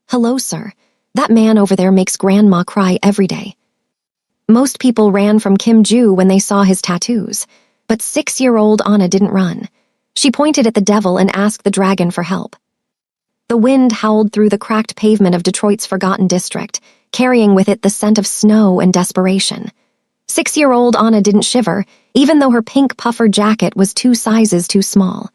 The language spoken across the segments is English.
"Hello, sir. That man over there makes Grandma cry every day." Most people ran from Kim Ju when they saw his tattoos, but 6-year-old Anna didn't run. She pointed at the devil and asked the dragon for help. The wind howled through the cracked pavement of Detroit's forgotten district, carrying with it the scent of snow and desperation. 6-year-old Anna didn't shiver, even though her pink puffer jacket was 2 sizes too small.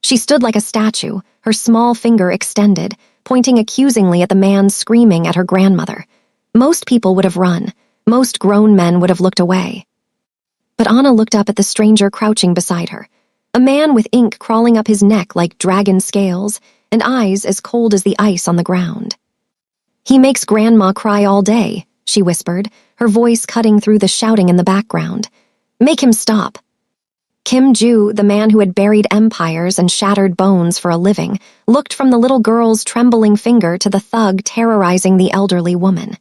She stood like a statue, her small finger extended, pointing accusingly at the man screaming at her grandmother. Most people would have run. Most grown men would have looked away. But Anna looked up at the stranger crouching beside her, a man with ink crawling up his neck like dragon scales and eyes as cold as the ice on the ground. "He makes Grandma cry all day," she whispered, her voice cutting through the shouting in the background. "Make him stop." Kim Ju, the man who had buried empires and shattered bones for a living, looked from the little girl's trembling finger to the thug terrorizing the elderly woman.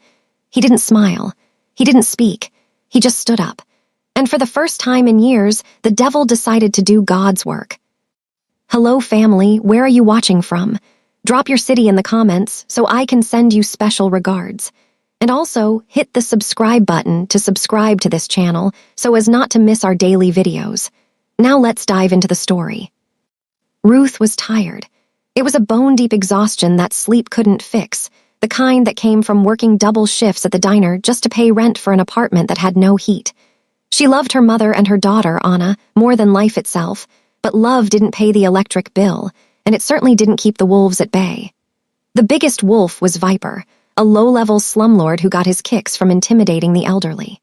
He didn't smile. He didn't speak. He just stood up. And for the first time in years, the devil decided to do God's work. "Hello, family. Where are you watching from? Drop your city in the comments so I can send you special regards. And also, hit the subscribe button to subscribe to this channel so as not to miss our daily videos. Now let's dive into the story." Ruth was tired. It was a bone-deep exhaustion that sleep couldn't fix, the kind that came from working double shifts at the diner just to pay rent for an apartment that had no heat. She loved her mother and her daughter, Anna, more than life itself, but love didn't pay the electric bill, and it certainly didn't keep the wolves at bay. The biggest wolf was Viper, a low-level slumlord who got his kicks from intimidating the elderly.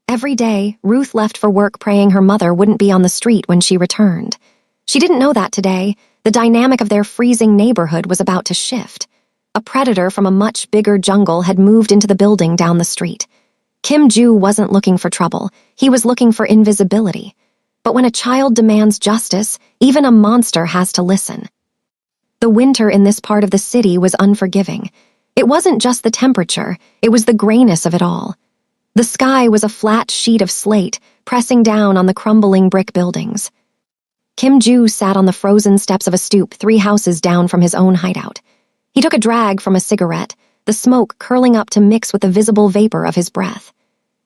Every day, Ruth left for work praying her mother wouldn't be on the street when she returned. She didn't know that today, the dynamic of their freezing neighborhood was about to shift. A predator from a much bigger jungle had moved into the building down the street. Kim Ju wasn't looking for trouble, he was looking for invisibility. But when a child demands justice, even a monster has to listen. The winter in this part of the city was unforgiving. It wasn't just the temperature, it was the grayness of it all. The sky was a flat sheet of slate, pressing down on the crumbling brick buildings. Kim Ju sat on the frozen steps of a stoop 3 houses down from his own hideout. He took a drag from a cigarette, the smoke curling up to mix with the visible vapor of his breath.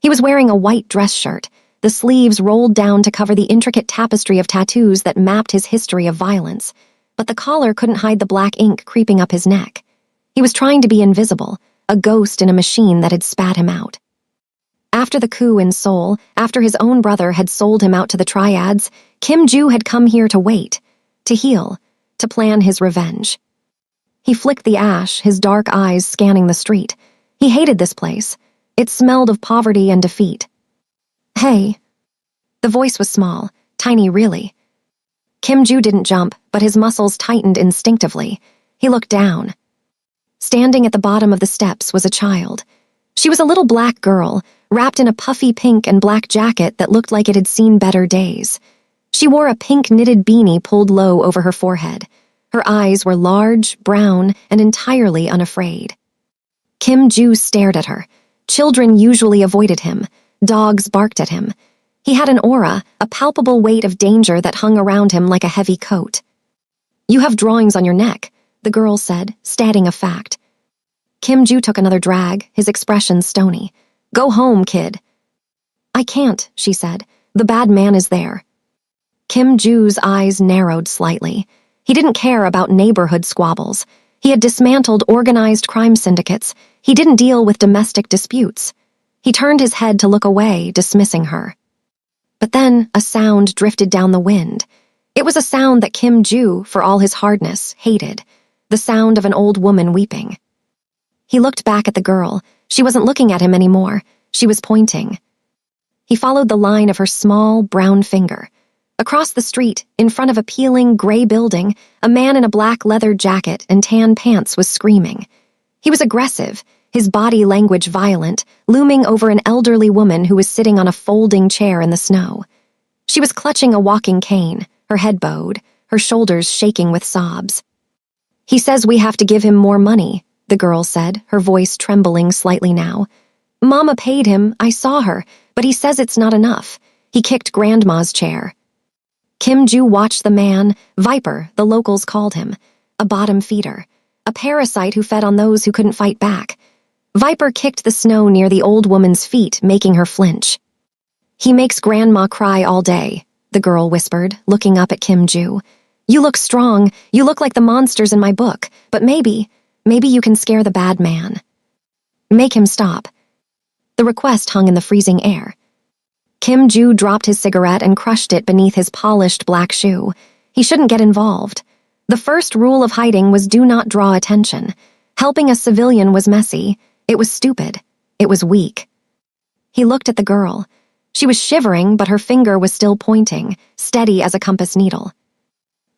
He was wearing a white dress shirt, the sleeves rolled down to cover the intricate tapestry of tattoos that mapped his history of violence, but the collar couldn't hide the black ink creeping up his neck. He was trying to be invisible, a ghost in a machine that had spat him out. After the coup in Seoul, after his own brother had sold him out to the triads, Kim Ju had come here to wait, to heal, to plan his revenge. He flicked the ash, his dark eyes scanning the street. He hated this place. It smelled of poverty and defeat. "Hey." The voice was small, tiny really. Kim Ju didn't jump, but his muscles tightened instinctively. He looked down. Standing at the bottom of the steps was a child. She was a little black girl, wrapped in a puffy pink and black jacket that looked like it had seen better days. She wore a pink knitted beanie pulled low over her forehead. Her eyes were large, brown, and entirely unafraid. Kim Ju stared at her. Children usually avoided him. Dogs barked at him. He had an aura, a palpable weight of danger that hung around him like a heavy coat. "You have drawings on your neck," the girl said, stating a fact. Kim Ju took another drag, his expression stony. "Go home, kid." "I can't," she said. "The bad man is there." Kim Ju's eyes narrowed slightly. He didn't care about neighborhood squabbles. He had dismantled organized crime syndicates. He didn't deal with domestic disputes. He turned his head to look away, dismissing her. But then a sound drifted down the wind. It was a sound that Kim Ju, for all his hardness, hated. The sound of an old woman weeping. He looked back at the girl. She wasn't looking at him anymore. She was pointing. He followed the line of her small, brown finger. Across the street, in front of a peeling, gray building, a man in a black leather jacket and tan pants was screaming. He was aggressive, his body language violent, looming over an elderly woman who was sitting on a folding chair in the snow. She was clutching a walking cane, her head bowed, her shoulders shaking with sobs. "He says we have to give him more money," the girl said, her voice trembling slightly now. "Mama paid him, I saw her, but he says it's not enough. He kicked Grandma's chair." Kim Ju watched the man, Viper, the locals called him, a bottom feeder. a parasite who fed on those who couldn't fight back. Viper kicked the snow near the old woman's feet, making her flinch. "He makes Grandma cry all day," the girl whispered, looking up at Kim Ju. "You look strong, you look like the monsters in my book, but maybe you can scare the bad man. Make him stop." The request hung in the freezing air. Kim Ju dropped his cigarette and crushed it beneath his polished black shoe. He shouldn't get involved. The first rule of hiding was do not draw attention. Helping a civilian was messy. It was stupid. It was weak. He looked at the girl. She was shivering, but her finger was still pointing, steady as a compass needle.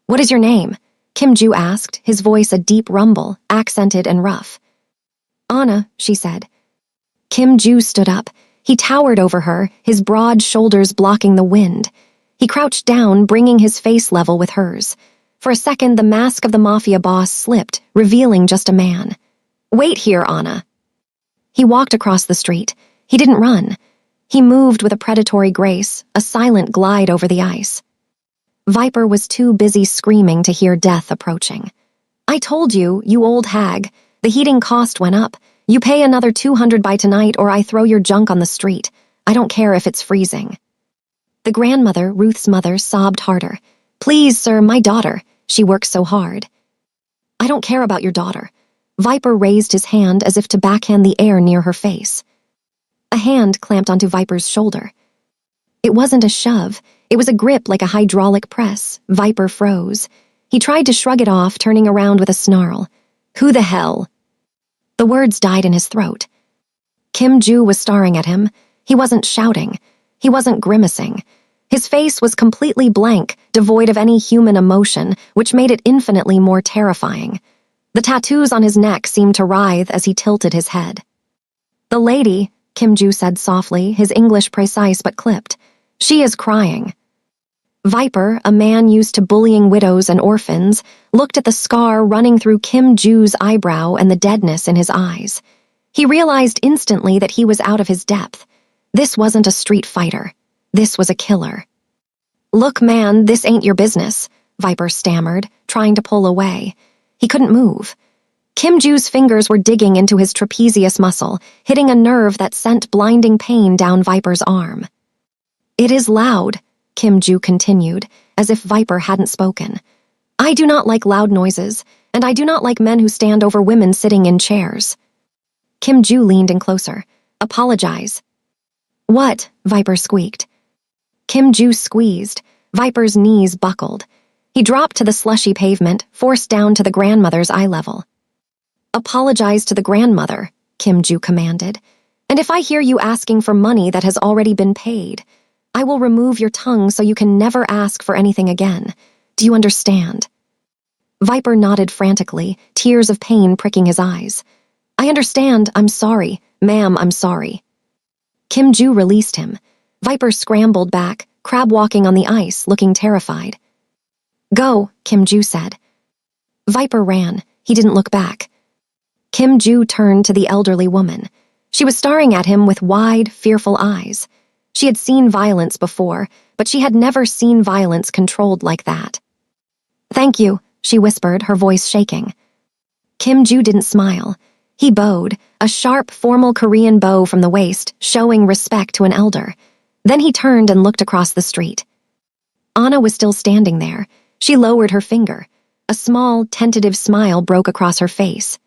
"What is your name?" Kim Ju asked, his voice a deep rumble, accented and rough. "Anna," she said. Kim Ju stood up. He towered over her, his broad shoulders blocking the wind. He crouched down, bringing his face level with hers. For a second, the mask of the Mafia boss slipped, revealing just a man. "Wait here, Anna." He walked across the street. He didn't run. He moved with a predatory grace, a silent glide over the ice. Viper was too busy screaming to hear death approaching. "I told you, you old hag. The heating cost went up. You pay another 200 by tonight or I throw your junk on the street. I don't care if it's freezing." The grandmother, Ruth's mother, sobbed harder. "Please, sir, my daughter. She works so hard." "I don't care about your daughter." Viper raised his hand as if to backhand the air near her face. A hand clamped onto Viper's shoulder. It wasn't a shove. It was a grip like a hydraulic press. Viper froze. He tried to shrug it off, turning around with a snarl. "Who the hell?" The words died in his throat. Kim Ju was staring at him. He wasn't shouting. He wasn't grimacing. His face was completely blank, devoid of any human emotion, which made it infinitely more terrifying. The tattoos on his neck seemed to writhe as he tilted his head. "The lady," Kim Ju said softly, his English precise but clipped. "She is crying." Viper, a man used to bullying widows and orphans, looked at the scar running through Kim Ju's eyebrow and the deadness in his eyes. He realized instantly that he was out of his depth. This wasn't a street fighter. This was a killer. "Look, man, this ain't your business," Viper stammered, trying to pull away. He couldn't move. Kim Ju's fingers were digging into his trapezius muscle, hitting a nerve that sent blinding pain down Viper's arm. "It is loud," Kim Ju continued, as if Viper hadn't spoken. "I do not like loud noises, and I do not like men who stand over women sitting in chairs." Kim Ju leaned in closer. "Apologize." "What?" Viper squeaked. Kim Ju squeezed. Viper's knees buckled. He dropped to the slushy pavement, forced down to the grandmother's eye level. "Apologize to the grandmother," Kim Ju commanded. "And if I hear you asking for money that has already been paid, I will remove your tongue so you can never ask for anything again. Do you understand?" Viper nodded frantically, tears of pain pricking his eyes. "I understand. I'm sorry. Ma'am, I'm sorry." Kim Ju released him. Viper scrambled back, crab-walking on the ice, looking terrified. "Go," Kim Ju said. Viper ran. He didn't look back. Kim Ju turned to the elderly woman. She was staring at him with wide, fearful eyes. She had seen violence before, but she had never seen violence controlled like that. "Thank you," she whispered, her voice shaking. Kim Ju didn't smile. He bowed, a sharp, formal Korean bow from the waist, showing respect to an elder. Then he turned and looked across the street. Anna was still standing there. She lowered her finger. A small, tentative smile broke across her face.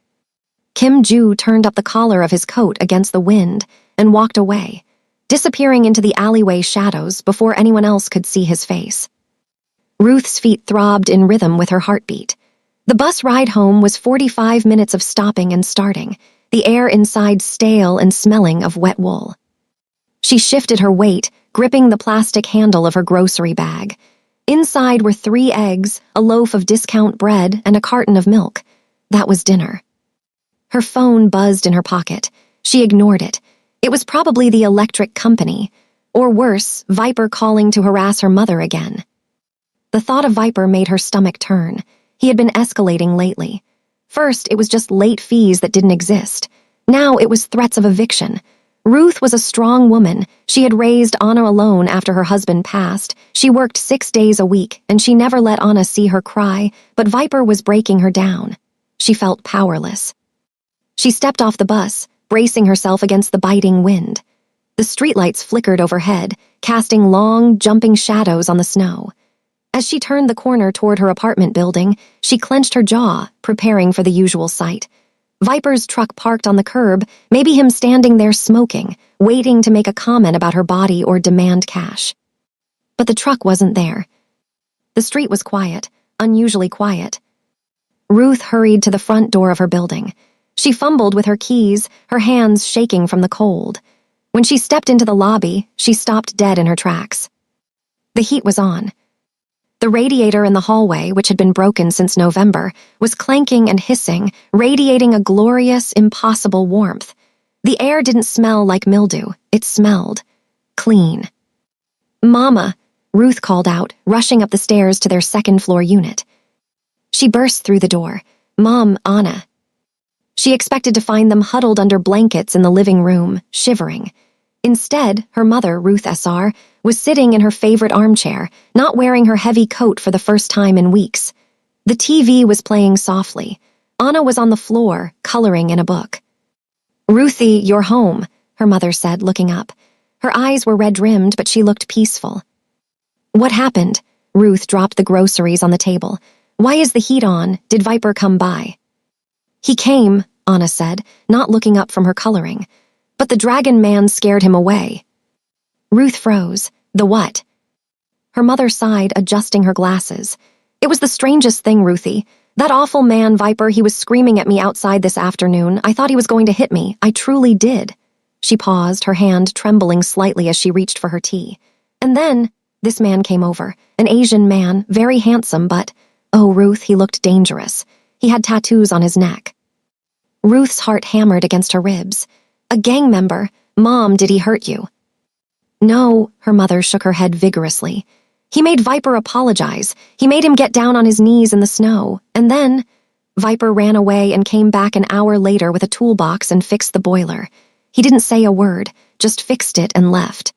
Kim Ju turned up the collar of his coat against the wind and walked away, disappearing into the alleyway shadows before anyone else could see his face. Ruth's feet throbbed in rhythm with her heartbeat. The bus ride home was 45 minutes of stopping and starting, the air inside stale and smelling of wet wool. She shifted her weight, gripping the plastic handle of her grocery bag. Inside were 3 eggs, a loaf of discount bread, and a carton of milk. That was dinner. Her phone buzzed in her pocket. She ignored it. It was probably the electric company, or worse, Viper calling to harass her mother again. The thought of Viper made her stomach turn. He had been escalating lately. First, it was just late fees that didn't exist. Now it was threats of eviction. Ruth was a strong woman. She had raised Anna alone after her husband passed. She worked 6 days a week, and she never let Anna see her cry, but Viper was breaking her down. She felt powerless. She stepped off the bus, bracing herself against the biting wind. The streetlights flickered overhead, casting long, jumping shadows on the snow. As she turned the corner toward her apartment building, she clenched her jaw, preparing for the usual sight. Viper's truck parked on the curb, maybe him standing there smoking, waiting to make a comment about her body or demand cash. But the truck wasn't there. The street was quiet, unusually quiet. Ruth hurried to the front door of her building. She fumbled with her keys, her hands shaking from the cold. When she stepped into the lobby, she stopped dead in her tracks. The heat was on. The radiator in the hallway, which had been broken since November, was clanking and hissing, radiating a glorious, impossible warmth. The air didn't smell like mildew. It smelled clean. "Mama," Ruth called out, rushing up the stairs to their second-floor unit. She burst through the door. "Mom, Anna." She expected to find them huddled under blankets in the living room, shivering. Instead, her mother, Ruth SR, was sitting in her favorite armchair, not wearing her heavy coat for the first time in weeks. The TV was playing softly. Anna was on the floor, coloring in a book. "Ruthie, you're home," her mother said, looking up. Her eyes were red-rimmed, but she looked peaceful. "What happened?" Ruth dropped the groceries on the table. "Why is the heat on? Did Viper come by?" "He came," Anna said, not looking up from her coloring. "But the dragon man scared him away." Ruth froze. "The what?" Her mother sighed, adjusting her glasses. "It was the strangest thing, Ruthie. That awful man, Viper, he was screaming at me outside this afternoon. I thought he was going to hit me. I truly did." She paused, her hand trembling slightly as she reached for her tea. "And then, this man came over. An Asian man, very handsome, but, oh, Ruth, he looked dangerous. He had tattoos on his neck." Ruth's heart hammered against her ribs. "A gang member? Mom, did he hurt you?" "No," her mother shook her head vigorously. "He made Viper apologize. He made him get down on his knees in the snow. And then, Viper ran away and came back an hour later with a toolbox and fixed the boiler. He didn't say a word, just fixed it and left."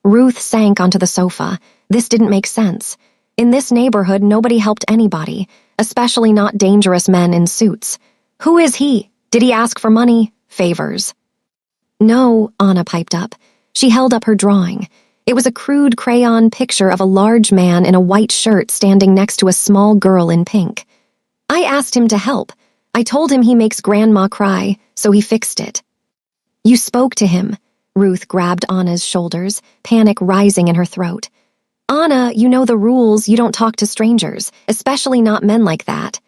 Ruth sank onto the sofa. This didn't make sense. In this neighborhood, nobody helped anybody, especially not dangerous men in suits. Who is he? Did he ask for money? Favors? "No," Anna piped up. She held up her drawing. It was a crude crayon picture of a large man in a white shirt standing next to a small girl in pink. "I asked him to help. I told him he makes Grandma cry, so he fixed it." "You spoke to him." Ruth grabbed Anna's shoulders, panic rising in her throat. "Anna, you know the rules. You don't talk to strangers, especially not men like that."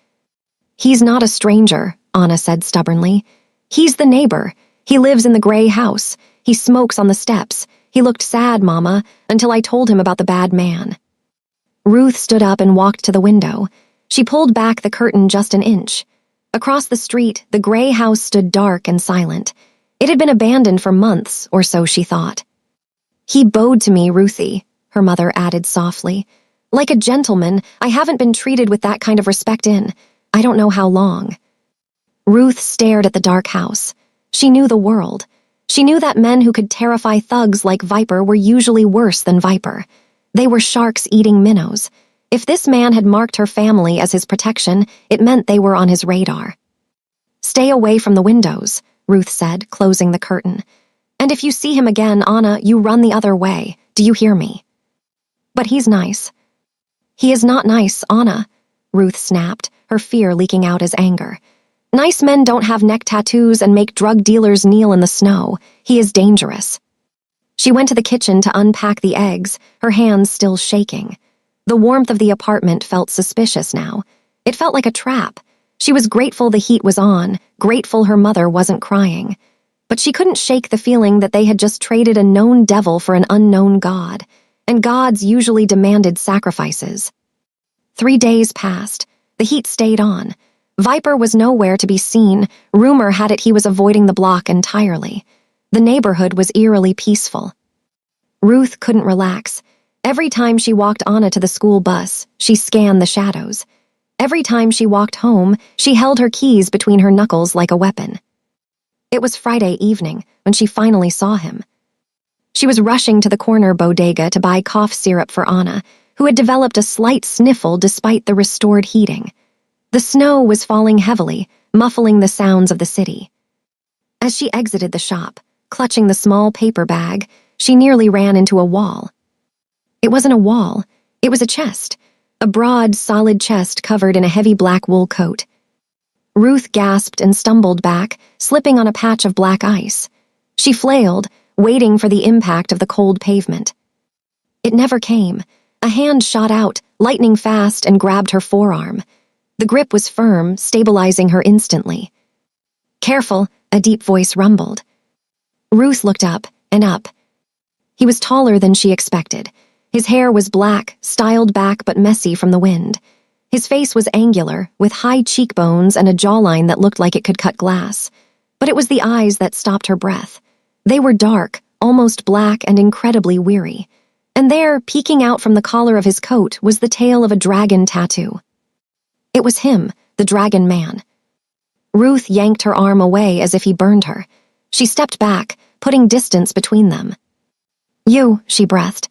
"He's not a stranger," Anna said stubbornly. "He's the neighbor. He lives in the gray house. He smokes on the steps. He looked sad, Mama, until I told him about the bad man." Ruth stood up and walked to the window. She pulled back the curtain just an inch. Across the street, the gray house stood dark and silent. It had been abandoned for months, or so she thought. "He bowed to me, Ruthie," her mother added softly. "Like a gentleman. I haven't been treated with that kind of respect in I don't know how long." Ruth stared at the dark house. She knew the world. She knew that men who could terrify thugs like Viper were usually worse than Viper. They were sharks eating minnows. If this man had marked her family as his protection, it meant they were on his radar. "Stay away from the windows," Ruth said, closing the curtain. "And if you see him again, Anna, you run the other way. Do you hear me?" "But he's nice." "He is not nice, Anna," Ruth snapped, her fear leaking out as anger. "Nice men don't have neck tattoos and make drug dealers kneel in the snow. He is dangerous." She went to the kitchen to unpack the eggs, her hands still shaking. The warmth of the apartment felt suspicious now. It felt like a trap. She was grateful the heat was on, grateful her mother wasn't crying. But she couldn't shake the feeling that they had just traded a known devil for an unknown god, and gods usually demanded sacrifices. 3 days passed. The heat stayed on. Viper was nowhere to be seen. Rumor had it he was avoiding the block entirely. The neighborhood was eerily peaceful. Ruth couldn't relax. Every time she walked Anna to the school bus, she scanned the shadows. Every time she walked home, she held her keys between her knuckles like a weapon. It was Friday evening when she finally saw him. She was rushing to the corner bodega to buy cough syrup for Anna, who had developed a slight sniffle despite the restored heating. The snow was falling heavily, muffling the sounds of the city. As she exited the shop, clutching the small paper bag, she nearly ran into a wall. It wasn't a wall, it was a chest, a broad, solid chest covered in a heavy black wool coat. Ruth gasped and stumbled back, slipping on a patch of black ice. She flailed, waiting for the impact of the cold pavement. It never came. A hand shot out, lightning fast, and grabbed her forearm. The grip was firm, stabilizing her instantly. "Careful," a deep voice rumbled. Ruth looked up and up. He was taller than she expected. His hair was black, styled back but messy from the wind. His face was angular, with high cheekbones and a jawline that looked like it could cut glass. But it was the eyes that stopped her breath. They were dark, almost black, and incredibly weary. And there, peeking out from the collar of his coat, was the tail of a dragon tattoo. It was him, the dragon man. Ruth yanked her arm away as if he burned her. She stepped back, putting distance between them. "You," she breathed.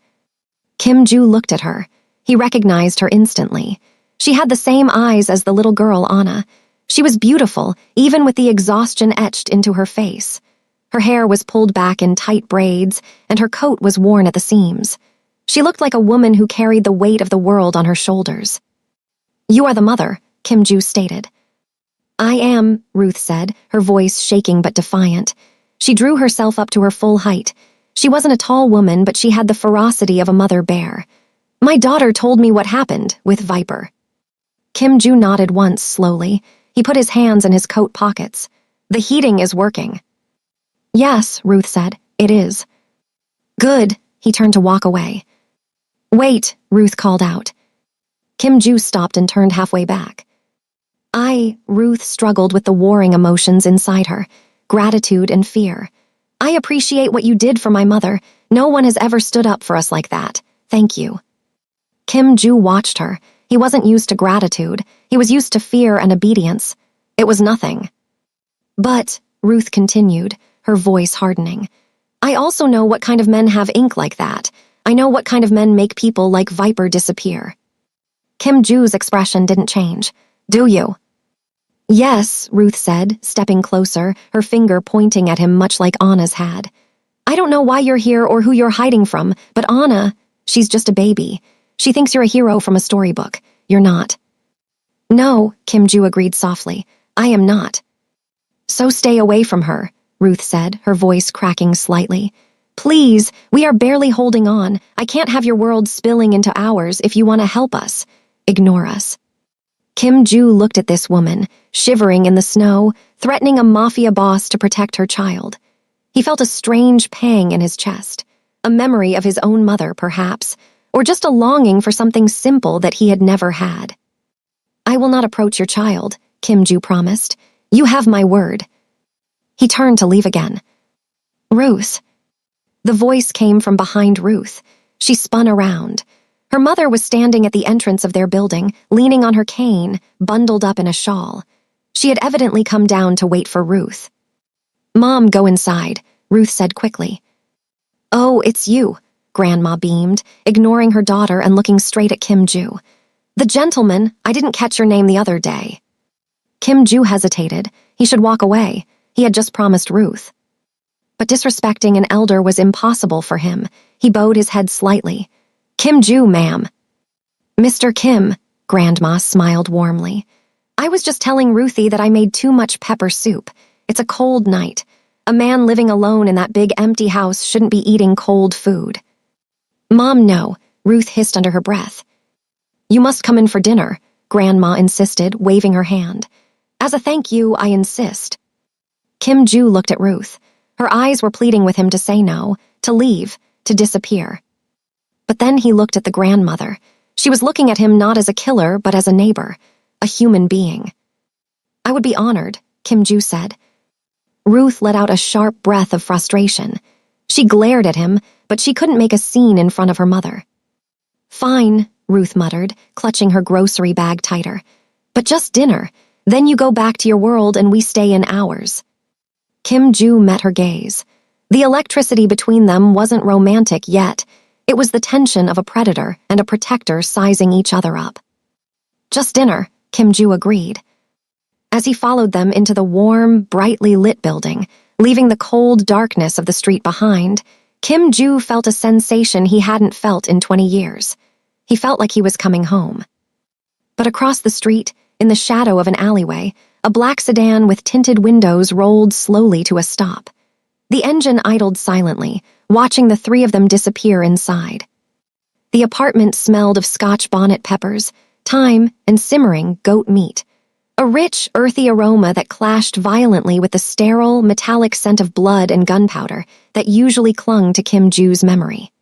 Kim Joo looked at her. He recognized her instantly. She had the same eyes as the little girl, Anna. She was beautiful, even with the exhaustion etched into her face. Her hair was pulled back in tight braids, and her coat was worn at the seams. She looked like a woman who carried the weight of the world on her shoulders. "You are the mother," Kim Joo stated. "I am," Ruth said, her voice shaking but defiant. She drew herself up to her full height. She wasn't a tall woman, but she had the ferocity of a mother bear. "My daughter told me what happened with Viper." Kim Joo nodded once, slowly. He put his hands in his coat pockets. "The heating is working." "Yes," Ruth said, "it is." "Good." He turned to walk away. "Wait," Ruth called out. Kim Joo stopped and turned halfway back. Ruth struggled with the warring emotions inside her, gratitude and fear. "I appreciate what you did for my mother. No one has ever stood up for us like that. Thank you." Kim Joo watched her. He wasn't used to gratitude. He was used to fear and obedience. It was nothing. "But," Ruth continued, her voice hardening, "I also know what kind of men have ink like that. I know what kind of men make people like Viper disappear." Kim Joo's expression didn't change. "Do you?" "Yes," Ruth said, stepping closer, her finger pointing at him much like Anna's had. "I don't know why you're here or who you're hiding from, but Anna, she's just a baby. She thinks you're a hero from a storybook. You're not." "No," Kim Joo agreed softly. "I am not." "So stay away from her," Ruth said, her voice cracking slightly. "Please, we are barely holding on. I can't have your world spilling into ours if you want to help us. Ignore us." Kim Joo looked at this woman, shivering in the snow, threatening a mafia boss to protect her child. He felt a strange pang in his chest, a memory of his own mother, perhaps, or just a longing for something simple that he had never had. "I will not approach your child," Kim Joo promised. "You have my word." He turned to leave again. "Ruth." The voice came from behind Ruth. She spun around. Her mother was standing at the entrance of their building, leaning on her cane, bundled up in a shawl. She had evidently come down to wait for Ruth. "Mom, go inside," Ruth said quickly. "Oh, it's you," Grandma beamed, ignoring her daughter and looking straight at Kim Joo. "The gentleman, I didn't catch your name the other day." Kim Joo hesitated. He should walk away. He had just promised Ruth. But disrespecting an elder was impossible for him. He bowed his head slightly. "Kim Joo, ma'am." "Mr. Kim," Grandma smiled warmly. "I was just telling Ruthie that I made too much pepper soup. It's a cold night. A man living alone in that big empty house shouldn't be eating cold food." "Mom, no," Ruth hissed under her breath. "You must come in for dinner," Grandma insisted, waving her hand. "As a thank you, I insist." Kim Joo looked at Ruth. Her eyes were pleading with him to say no, to leave, to disappear. But then he looked at the grandmother. She was looking at him not as a killer, but as a neighbor, a human being. "I would be honored," Kim Joo said. Ruth let out a sharp breath of frustration. She glared at him, but she couldn't make a scene in front of her mother. "Fine," Ruth muttered, clutching her grocery bag tighter. "But just dinner. Then you go back to your world and we stay in ours." Kim Joo met her gaze. The electricity between them wasn't romantic yet. It was the tension of a predator and a protector sizing each other up. "Just dinner," Kim Ju agreed. As he followed them into the warm, brightly lit building, leaving the cold darkness of the street behind, Kim Ju felt a sensation he hadn't felt in 20 years. He felt like he was coming home. But across the street, in the shadow of an alleyway, a black sedan with tinted windows rolled slowly to a stop. The engine idled silently, watching the three of them disappear inside. The apartment smelled of Scotch bonnet peppers, thyme, and simmering goat meat. A rich, earthy aroma that clashed violently with the sterile, metallic scent of blood and gunpowder that usually clung to Kim Ju's memory.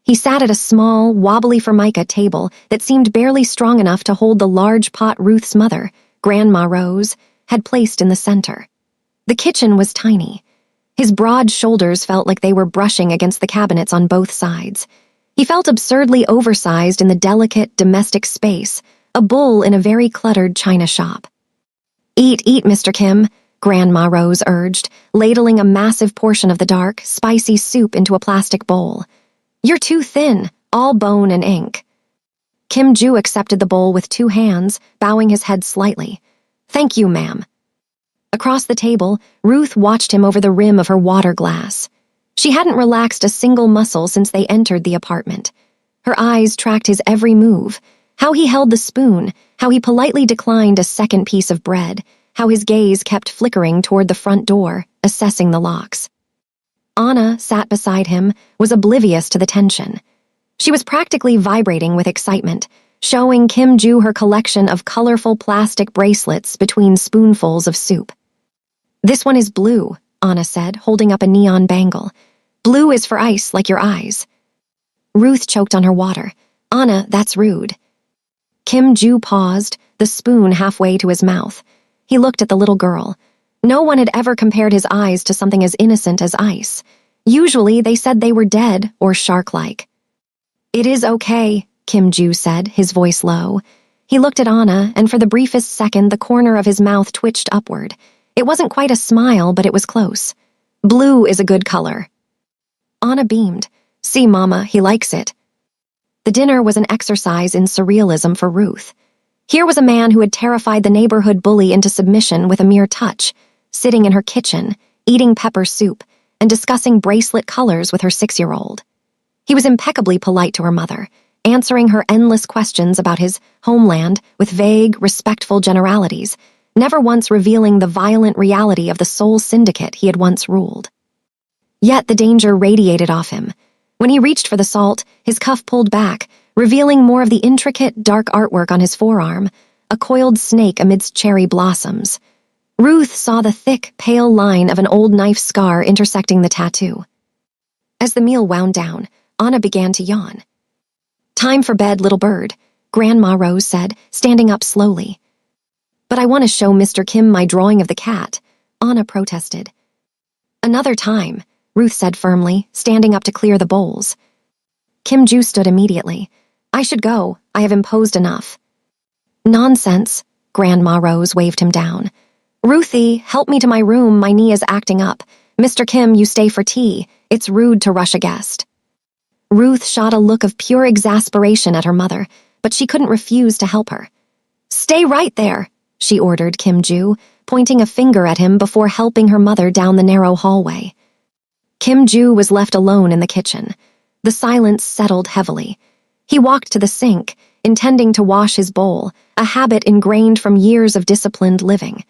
He sat at a small, wobbly formica table that seemed barely strong enough to hold the large pot Ruth's mother, Grandma Rose, had placed in the center. The kitchen was tiny. His broad shoulders felt like they were brushing against the cabinets on both sides. He felt absurdly oversized in the delicate, domestic space, a bull in a very cluttered china shop. Eat, Mr. Kim," Grandma Rose urged, ladling a massive portion of the dark, spicy soup into a plastic bowl. "You're too thin, all bone and ink." Kim Ju accepted the bowl with 2 hands, bowing his head slightly. "Thank you, ma'am." Across the table, Ruth watched him over the rim of her water glass. She hadn't relaxed a single muscle since they entered the apartment. Her eyes tracked his every move, how he held the spoon, how he politely declined a second piece of bread, how his gaze kept flickering toward the front door, assessing the locks. Anna sat beside him, was oblivious to the tension. She was practically vibrating with excitement, showing Kim Ju her collection of colorful plastic bracelets between spoonfuls of soup. "This one is blue," Anna said, holding up a neon bangle. "Blue is for ice, like your eyes." Ruth choked on her water. "Anna, that's rude." Kim Ju paused, the spoon halfway to his mouth. He looked at the little girl. No one had ever compared his eyes to something as innocent as ice. Usually they said they were dead or shark-like. "It is okay," Kim Ju said, his voice low. He looked at Anna, and for the briefest second the corner of his mouth twitched upward. It wasn't quite a smile, but it was close. "Blue is a good color." Anna beamed. "See, Mama, he likes it." The dinner was an exercise in surrealism for Ruth. Here was a man who had terrified the neighborhood bully into submission with a mere touch, sitting in her kitchen, eating pepper soup, and discussing bracelet colors with her 6-year-old. He was impeccably polite to her mother, answering her endless questions about his homeland with vague, respectful generalities, never once revealing the violent reality of the soul syndicate he had once ruled. Yet the danger radiated off him. When he reached for the salt, his cuff pulled back, revealing more of the intricate, dark artwork on his forearm, a coiled snake amidst cherry blossoms. Ruth saw the thick, pale line of an old knife scar intersecting the tattoo. As the meal wound down, Anna began to yawn. "Time for bed, little bird," Grandma Rose said, standing up slowly. "But I want to show Mr. Kim my drawing of the cat," Anna protested. "Another time," Ruth said firmly, standing up to clear the bowls. Kim Ju stood immediately. "I should go. I have imposed enough." "Nonsense," Grandma Rose waved him down. "Ruthie, help me to my room, my knee is acting up. Mr. Kim, you stay for tea. It's rude to rush a guest." Ruth shot a look of pure exasperation at her mother, but she couldn't refuse to help her. "Stay right there," she ordered Kim Ju, pointing a finger at him before helping her mother down the narrow hallway. Kim Ju was left alone in the kitchen. The silence settled heavily. He walked to the sink, intending to wash his bowl, a habit ingrained from years of disciplined living.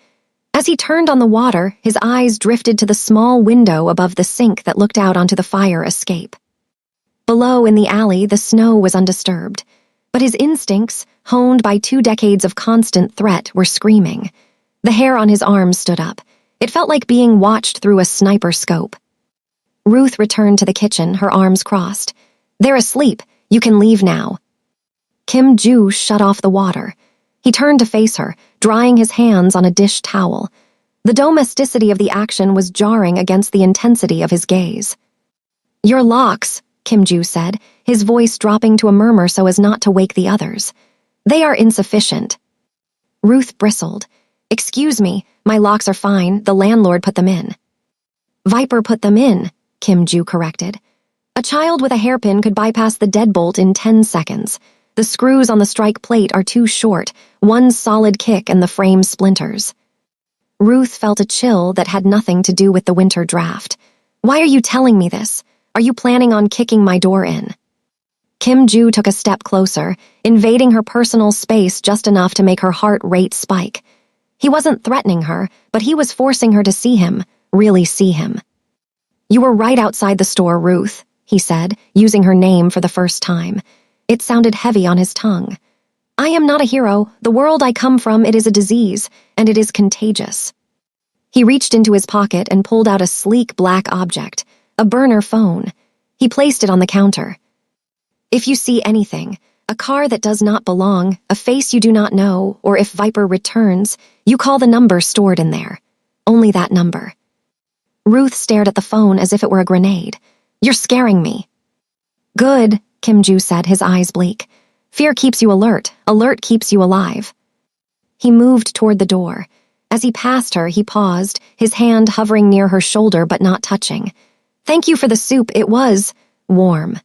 As he turned on the water, his eyes drifted to the small window above the sink that looked out onto the fire escape. Below in the alley, the snow was undisturbed, but his instincts, honed by 2 decades of constant threat, were screaming. The hair on his arms stood up. It felt like being watched through a sniper scope. Ruth returned to the kitchen, her arms crossed. "They're asleep. You can leave now." Kim Ju shut off the water. He turned to face her, drying his hands on a dish towel. The domesticity of the action was jarring against the intensity of his gaze. "Your locks," Kim Ju said, his voice dropping to a murmur so as not to wake the others. "They are insufficient." Ruth bristled. "Excuse me, my locks are fine. The landlord put them in." "Viper put them in," Kim Ju corrected. "A child with a hairpin could bypass the deadbolt in 10 seconds. The screws on the strike plate are too short, one solid kick and the frame splinters. Ruth felt a chill that had nothing to do with the winter draft. Why are you telling me this? Are you planning on kicking my door in? Kim Joo took a step closer, invading her personal space just enough to make her heart rate spike. He wasn't threatening her, but he was forcing her to see him, really see him. You were right outside the store, Ruth, he said, using her name for the first time. It sounded heavy on his tongue. I am not a hero. The world I come from, it is a disease, and it is contagious. He reached into his pocket and pulled out a sleek black object, a burner phone. He placed it on the counter. If you see anything, a car that does not belong, a face you do not know, or if Viper returns, you call the number stored in there. Only that number. Ruth stared at the phone as if it were a grenade. You're scaring me. Good, Kim Joo said, his eyes bleak. Fear keeps you alert. Alert keeps you alive. He moved toward the door. As he passed her, he paused, his hand hovering near her shoulder but not touching. Thank you for the soup. It was warm.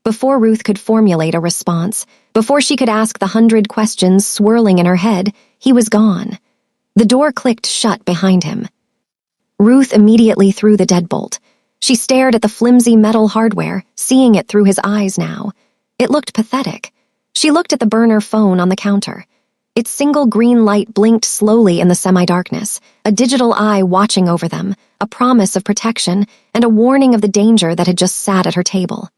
Before Ruth could formulate a response, before she could ask the 100 questions swirling in her head, he was gone. The door clicked shut behind him. Ruth immediately threw the deadbolt. She stared at the flimsy metal hardware, seeing it through his eyes now. It looked pathetic. She looked at the burner phone on the counter. Its single green light blinked slowly in the semi-darkness, a digital eye watching over them, a promise of protection, and a warning of the danger that had just sat at her table.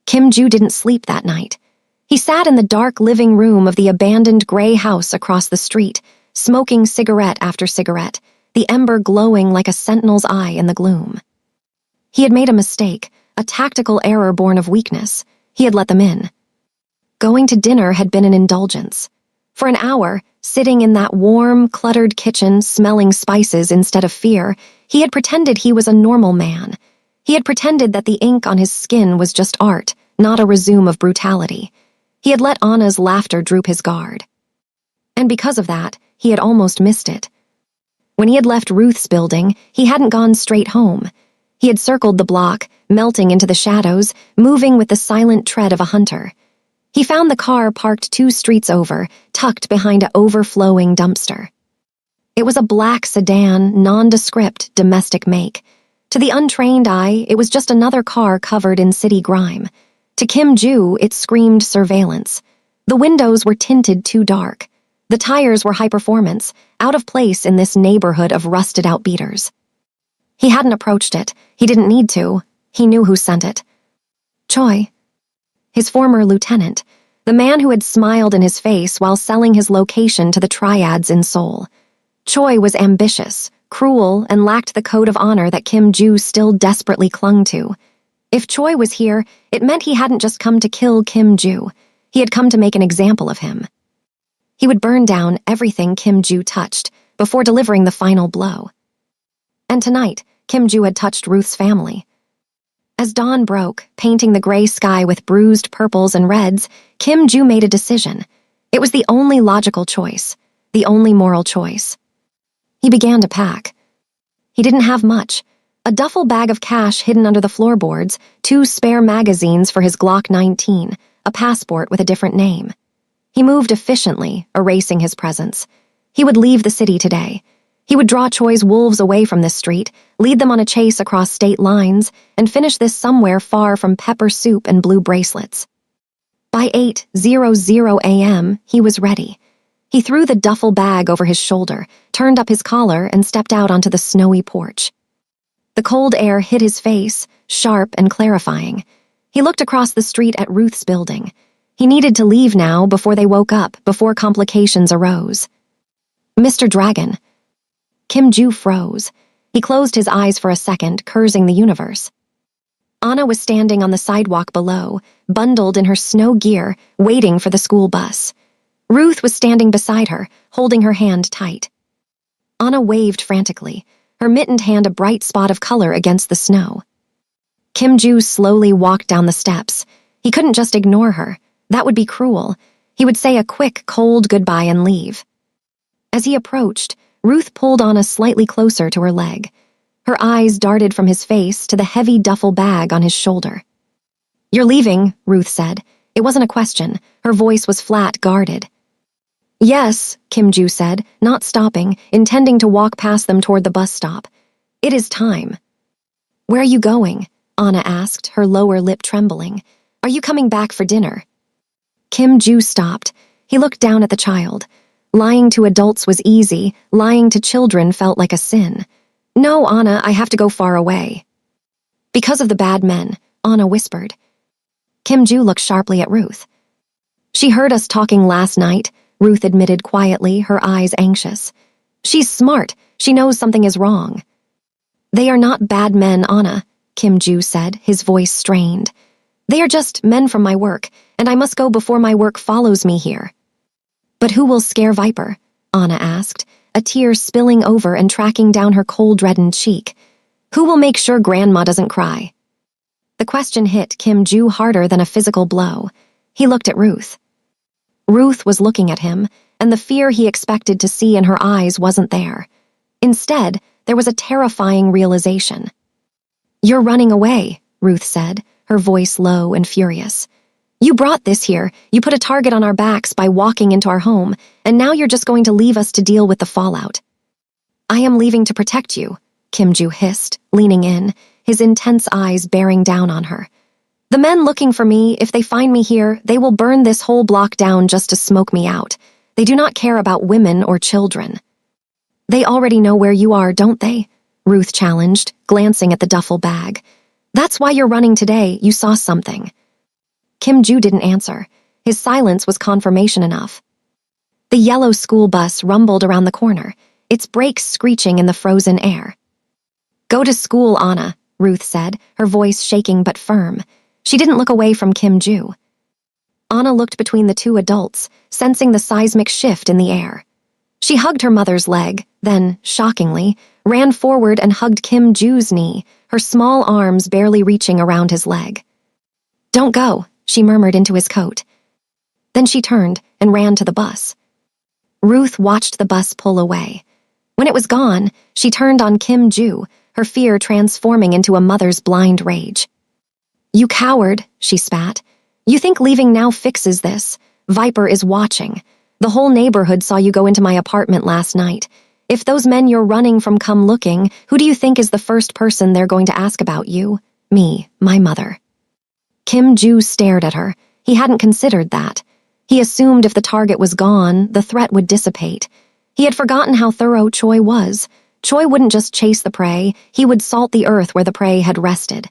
Kim Joo didn't sleep that night. He sat in the dark living room of the abandoned gray house across the street, smoking cigarette after cigarette, the ember glowing like a sentinel's eye in the gloom. He had made a mistake, a tactical error born of weakness. He had let them in. Going to dinner had been an indulgence. For an hour, sitting in that warm, cluttered kitchen, smelling spices instead of fear, he had pretended he was a normal man. He had pretended that the ink on his skin was just art, not a resume of brutality. He had let Anna's laughter droop his guard. And because of that, he had almost missed it. When he had left Ruth's building, he hadn't gone straight home. He had circled the block, melting into the shadows, moving with the silent tread of a hunter. He found the car parked 2 streets over, tucked behind an overflowing dumpster. It was a black sedan, nondescript, domestic make. To the untrained eye, it was just another car covered in city grime. To Kim Joo, it screamed surveillance. The windows were tinted too dark. The tires were high performance, out of place in this neighborhood of rusted-out beaters. He hadn't approached it. He didn't need to. He knew who sent it. Choi. His former lieutenant, the man who had smiled in his face while selling his location to the triads in Seoul. Choi was ambitious, cruel, and lacked the code of honor that Kim Joo still desperately clung to. If Choi was here, it meant he hadn't just come to kill Kim Joo. He had come to make an example of him. He would burn down everything Kim Joo touched before delivering the final blow. And tonight, Kim Joo had touched Ruth's family. As dawn broke, painting the gray sky with bruised purples and reds, Kim Joo made a decision. It was the only logical choice, the only moral choice. He began to pack. He didn't have much. A duffel bag of cash hidden under the floorboards, 2 spare magazines for his Glock 19, a passport with a different name. He moved efficiently, erasing his presence. He would leave the city today. He would draw Choi's wolves away from this street, lead them on a chase across state lines, and finish this somewhere far from pepper soup and blue bracelets. By 8:00 a.m., he was ready. He threw the duffel bag over his shoulder, turned up his collar, and stepped out onto the snowy porch. The cold air hit his face, sharp and clarifying. He looked across the street at Ruth's building. He needed to leave now before they woke up, before complications arose. Mr. Dragon. Kim Joo froze. He closed his eyes for a second, cursing the universe. Anna was standing on the sidewalk below, bundled in her snow gear, waiting for the school bus. Ruth was standing beside her, holding her hand tight. Anna waved frantically, her mittened hand a bright spot of color against the snow. Kim Joo slowly walked down the steps. He couldn't just ignore her. That would be cruel. He would say a quick, cold goodbye and leave. As he approached, Ruth pulled Anna slightly closer to her leg. Her eyes darted from his face to the heavy duffel bag on his shoulder. "You're leaving," Ruth said. It wasn't a question. Her voice was flat, guarded. Yes, Kim Ju said, not stopping, intending to walk past them toward the bus stop. It is time. Where are you going? Anna asked, her lower lip trembling. Are you coming back for dinner? Kim Ju stopped. He looked down at the child. Lying to adults was easy, lying to children felt like a sin. No, Anna, I have to go far away. Because of the bad men, Anna whispered. Kim Ju looked sharply at Ruth. She heard us talking last night, Ruth admitted quietly, her eyes anxious. She's smart. She knows something is wrong. They are not bad men, Anna, Kim Ju said, his voice strained. They are just men from my work, and I must go before my work follows me here. But who will scare Viper? Anna asked, a tear spilling over and tracking down her cold-reddened cheek. Who will make sure Grandma doesn't cry? The question hit Kim Ju harder than a physical blow. He looked at Ruth. Ruth was looking at him, and the fear he expected to see in her eyes wasn't there. Instead, there was a terrifying realization. You're running away, Ruth said, her voice low and furious. You brought this here, you put a target on our backs by walking into our home, and now you're just going to leave us to deal with the fallout. I am leaving to protect you, Kim Ju hissed, leaning in, his intense eyes bearing down on her. The men looking for me, if they find me here, they will burn this whole block down just to smoke me out. They do not care about women or children. They already know where you are, don't they? Ruth challenged, glancing at the duffel bag. That's why you're running today, you saw something. Kim Ju didn't answer. His silence was confirmation enough. The yellow school bus rumbled around the corner, its brakes screeching in the frozen air. Go to school, Anna, Ruth said, her voice shaking but firm. She didn't look away from Kim Ju. Anna looked between the two adults, sensing the seismic shift in the air. She hugged her mother's leg, then, shockingly, ran forward and hugged Kim Ju's knee, her small arms barely reaching around his leg. Don't go, she murmured into his coat. Then she turned and ran to the bus. Ruth watched the bus pull away. When it was gone, she turned on Kim Ju, her fear transforming into a mother's blind rage. You coward, she spat. You think leaving now fixes this? Viper is watching. The whole neighborhood saw you go into my apartment last night. If those men you're running from come looking, who do you think is the first person they're going to ask about you? Me, my mother. Kim Ju stared at her. He hadn't considered that. He assumed if the target was gone, the threat would dissipate. He had forgotten how thorough Choi was. Choi wouldn't just chase the prey, he would salt the earth where the prey had rested.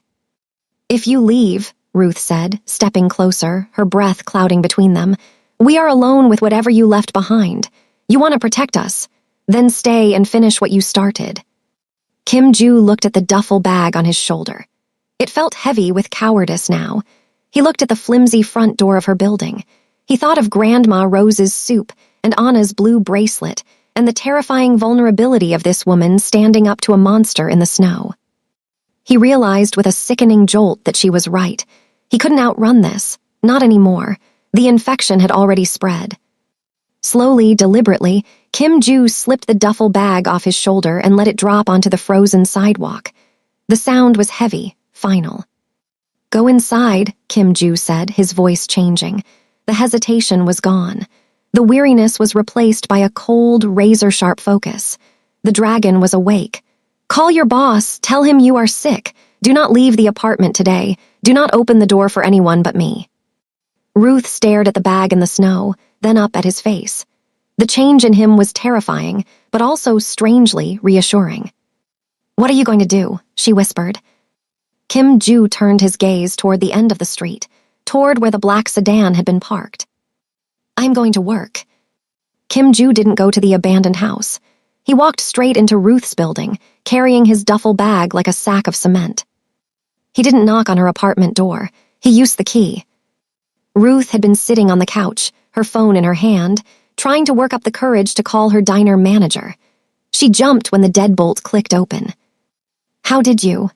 If you leave, Ruth said, stepping closer, her breath clouding between them, we are alone with whatever you left behind. You want to protect us. Then stay and finish what you started. Kim Ju looked at the duffel bag on his shoulder. It felt heavy with cowardice now. He looked at the flimsy front door of her building. He thought of Grandma Rose's soup and Anna's blue bracelet and the terrifying vulnerability of this woman standing up to a monster in the snow. He realized with a sickening jolt that she was right. He couldn't outrun this. Not anymore. The infection had already spread. Slowly, deliberately, Kim Ju slipped the duffel bag off his shoulder and let it drop onto the frozen sidewalk. The sound was heavy, final. Go inside, Kim Ju said, his voice changing. The hesitation was gone. The weariness was replaced by a cold, razor-sharp focus. The dragon was awake. Call your boss, tell him you are sick. Do not leave the apartment today. Do not open the door for anyone but me. Ruth stared at the bag in the snow, then up at his face. The change in him was terrifying, but also strangely reassuring. What are you going to do? She whispered. Kim Ju turned his gaze toward the end of the street, toward where the black sedan had been parked. I'm going to work. Kim Ju didn't go to the abandoned house. He walked straight into Ruth's building, carrying his duffel bag like a sack of cement. He didn't knock on her apartment door. He used the key. Ruth had been sitting on the couch, her phone in her hand, trying to work up the courage to call her diner manager. She jumped when the deadbolt clicked open. How did you?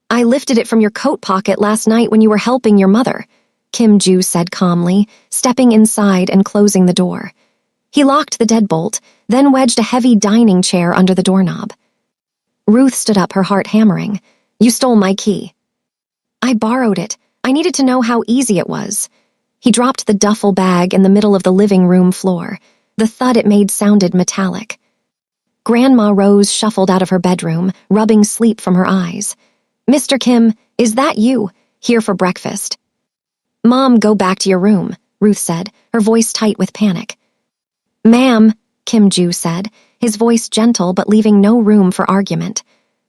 I lifted it from your coat pocket last night when you were helping your mother, Kim Ju said calmly, stepping inside and closing the door. He locked the deadbolt, then wedged a heavy dining chair under the doorknob. Ruth stood up, her heart hammering. You stole my key. I borrowed it. I needed to know how easy it was. He dropped the duffel bag in the middle of the living room floor. The thud it made sounded metallic. Grandma Rose shuffled out of her bedroom, rubbing sleep from her eyes. "Mr. Kim, is that you? Here for breakfast." "Mom, go back to your room," Ruth said, her voice tight with panic. "Ma'am," Kim Joo said, his voice gentle but leaving no room for argument.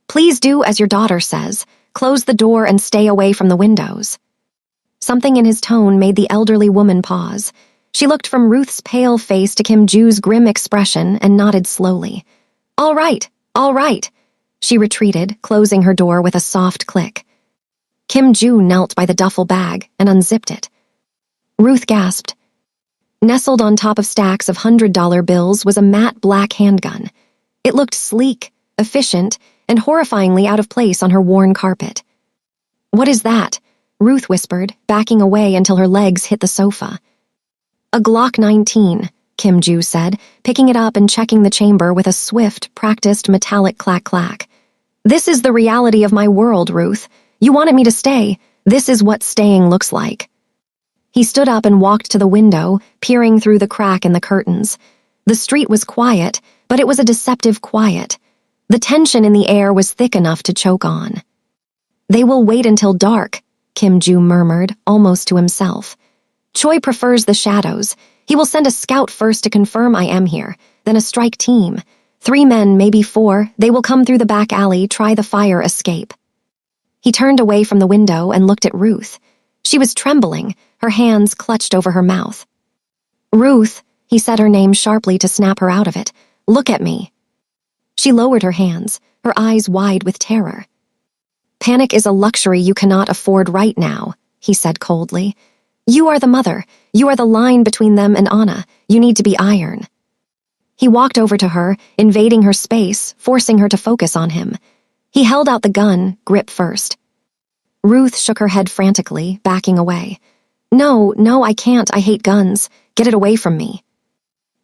"Please do as your daughter says. Close the door and stay away from the windows." Something in his tone made the elderly woman pause. She looked from Ruth's pale face to Kim Joo's grim expression and nodded slowly. All right. She retreated, closing her door with a soft click. Kim Joo knelt by the duffel bag and unzipped it. Ruth gasped. Nestled on top of stacks of $100 bills was a matte black handgun. It looked sleek, efficient, and horrifyingly out of place on her worn carpet. "What is that?" Ruth whispered, backing away until her legs hit the sofa. "A Glock 19, Kim Joo said, picking it up and checking the chamber with a swift, practiced metallic clack-clack. "This is the reality of my world, Ruth. You wanted me to stay. This is what staying looks like." He stood up and walked to the window, peering through the crack in the curtains. The street was quiet, but it was a deceptive quiet. The tension in the air was thick enough to choke on. "They will wait until dark," Kim Joo murmured, almost to himself. "Choi prefers the shadows. He will send a scout first to confirm I am here, then a strike team. 3 men, maybe 4, they will come through the back alley, try the fire escape." He turned away from the window and looked at Ruth. She was trembling, her hands clutched over her mouth. "Ruth," he said her name sharply to snap her out of it. "Look at me." She lowered her hands, her eyes wide with terror. "Panic is a luxury you cannot afford right now," he said coldly. "You are the mother. You are the line between them and Anna. You need to be iron." He walked over to her, invading her space, forcing her to focus on him. He held out the gun, grip first. Ruth shook her head frantically, backing away. No, I can't. I hate guns. Get it away from me."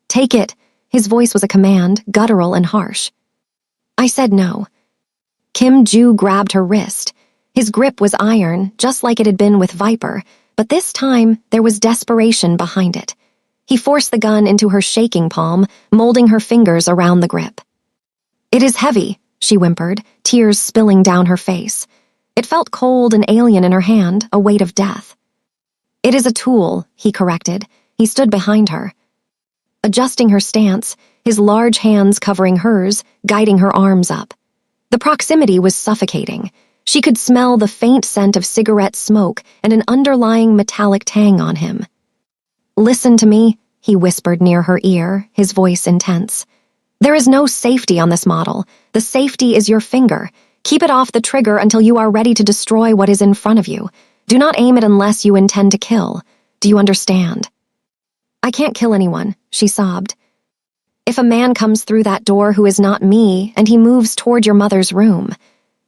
"Take it." His voice was a command, guttural and harsh. "I said no." Kim Joo grabbed her wrist. His grip was iron, just like it had been with Viper, but this time there was desperation behind it. He forced the gun into her shaking palm, molding her fingers around the grip. "It is heavy," she whimpered, tears spilling down her face. It felt cold and alien in her hand, a weight of death. "It is a tool," he corrected. He stood behind her. Adjusting her stance, his large hands covering hers, guiding her arms up. The proximity was suffocating. She could smell the faint scent of cigarette smoke and an underlying metallic tang on him. "Listen to me," he whispered near her ear, his voice intense. "There is no safety on this model. The safety is your finger. Keep it off the trigger until you are ready to destroy what is in front of you. Do not aim it unless you intend to kill. Do you understand?" "I can't kill anyone," she sobbed. "If a man comes through that door who is not me and he moves toward your mother's room,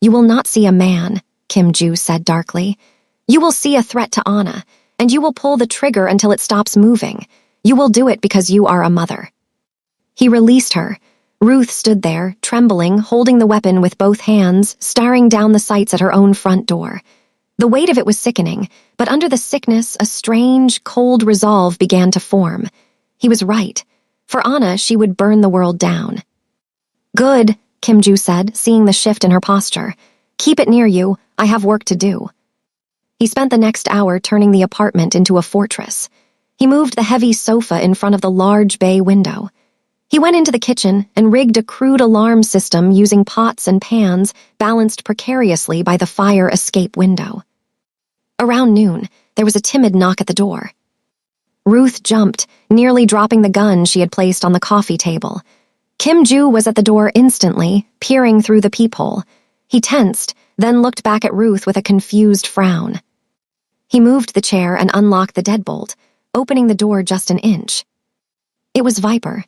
you will not see a man," Kim Joo said darkly. "You will see a threat to Anna, and you will pull the trigger until it stops moving. You will do it because you are a mother." He released her. Ruth stood there, trembling, holding the weapon with both hands, staring down the sights at her own front door. The weight of it was sickening, but under the sickness, a strange, cold resolve began to form. He was right. For Anna, she would burn the world down. "Good," Kim Joo said, seeing the shift in her posture. "Keep it near you. I have work to do." He spent the next hour turning the apartment into a fortress. He moved the heavy sofa in front of the large bay window. He went into the kitchen and rigged a crude alarm system using pots and pans balanced precariously by the fire escape window. Around noon, there was a timid knock at the door. Ruth jumped, nearly dropping the gun she had placed on the coffee table. Kim Joo was at the door instantly, peering through the peephole. He tensed, then looked back at Ruth with a confused frown. He moved the chair and unlocked the deadbolt, opening the door just an inch. It was Viper.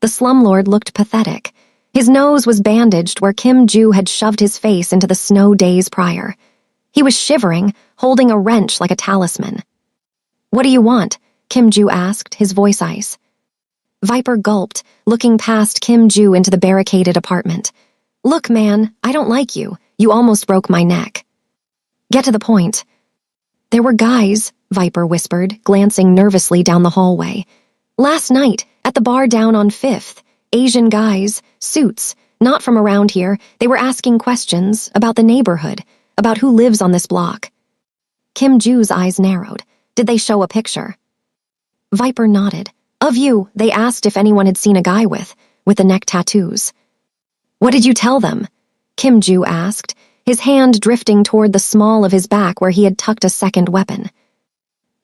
The slumlord looked pathetic. His nose was bandaged where Kim Joo had shoved his face into the snow days prior. He was shivering, holding a wrench like a talisman. "What do you want?" Kim Joo asked, his voice ice. Viper gulped, looking past Kim Joo into the barricaded apartment. "Look, man, I don't like you. You almost broke my neck." "Get to the point." "There were guys," Viper whispered, glancing nervously down the hallway. Last night, at the bar down on 5th, Asian guys, suits, not from around here, they were asking questions about the neighborhood, about who lives on this block. Kim Ju's eyes narrowed. Did they show a picture? Viper nodded. Of you, they asked if anyone had seen a guy with the neck tattoos. What did you tell them? Kim Ju asked, his hand drifting toward the small of his back where he had tucked a second weapon.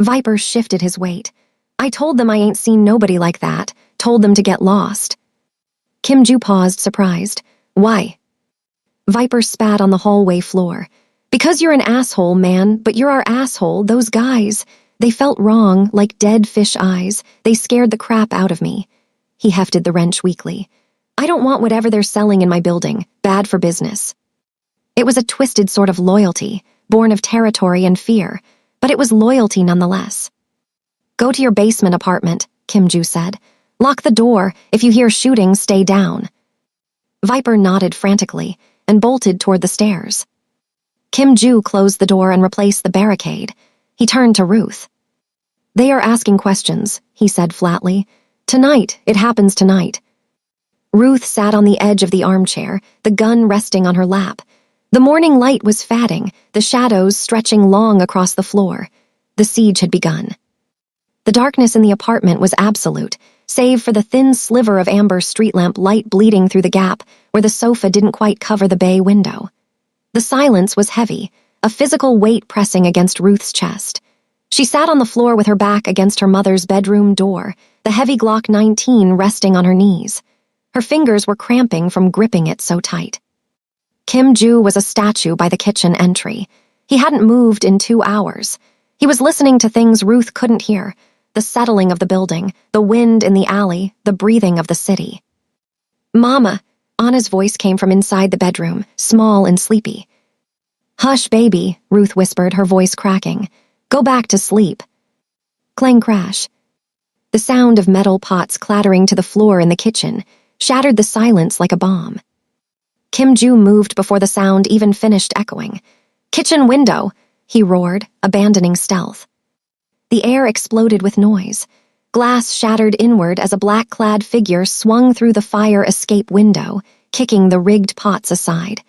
Viper shifted his weight. I told them I ain't seen nobody like that, told them to get lost. Kim Ju paused, surprised. Why? Viper spat on the hallway floor. Because you're an asshole, man, but you're our asshole, those guys. They felt wrong, like dead fish eyes. They scared the crap out of me. He hefted the wrench weakly. I don't want whatever they're selling in my building. Bad for business. It was a twisted sort of loyalty, born of territory and fear, but it was loyalty nonetheless. Go to your basement apartment, Kim Ju said. Lock the door. If you hear shooting, stay down. Viper nodded frantically and bolted toward the stairs. Kim Ju closed the door and replaced the barricade. He turned to Ruth. They are asking questions, he said flatly. Tonight, it happens tonight. Ruth sat on the edge of the armchair, the gun resting on her lap. The morning light was fading, the shadows stretching long across the floor. The siege had begun. The darkness in the apartment was absolute, save for the thin sliver of amber street lamp light bleeding through the gap where the sofa didn't quite cover the bay window. The silence was heavy, a physical weight pressing against Ruth's chest. She sat on the floor with her back against her mother's bedroom door, the heavy Glock 19 resting on her knees. Her fingers were cramping from gripping it so tight. Kim Ju was a statue by the kitchen entry. He hadn't moved in 2 hours. He was listening to things Ruth couldn't hear, the settling of the building, the wind in the alley, the breathing of the city. Mama, Anna's voice came from inside the bedroom, small and sleepy. Hush, baby, Ruth whispered, her voice cracking. Go back to sleep. Clang crash. The sound of metal pots clattering to the floor in the kitchen shattered the silence like a bomb. Kim Ju moved before the sound even finished echoing. Kitchen window, he roared, abandoning stealth. The air exploded with noise. Glass shattered inward as a black-clad figure swung through the fire escape window, kicking the rigged pots aside.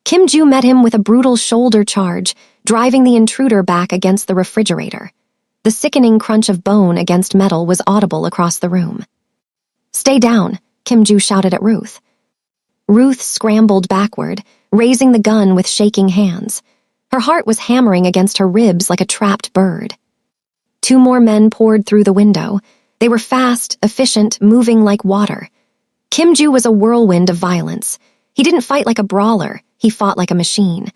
Kim Ju met him with a brutal shoulder charge, driving the intruder back against the refrigerator. The sickening crunch of bone against metal was audible across the room. Stay down, Kim Ju shouted at Ruth. Ruth scrambled backward, raising the gun with shaking hands. Her heart was hammering against her ribs like a trapped bird. 2 more men poured through the window. They were fast, efficient, moving like water. Kim Ju was a whirlwind of violence. He didn't fight like a brawler, he fought like a machine.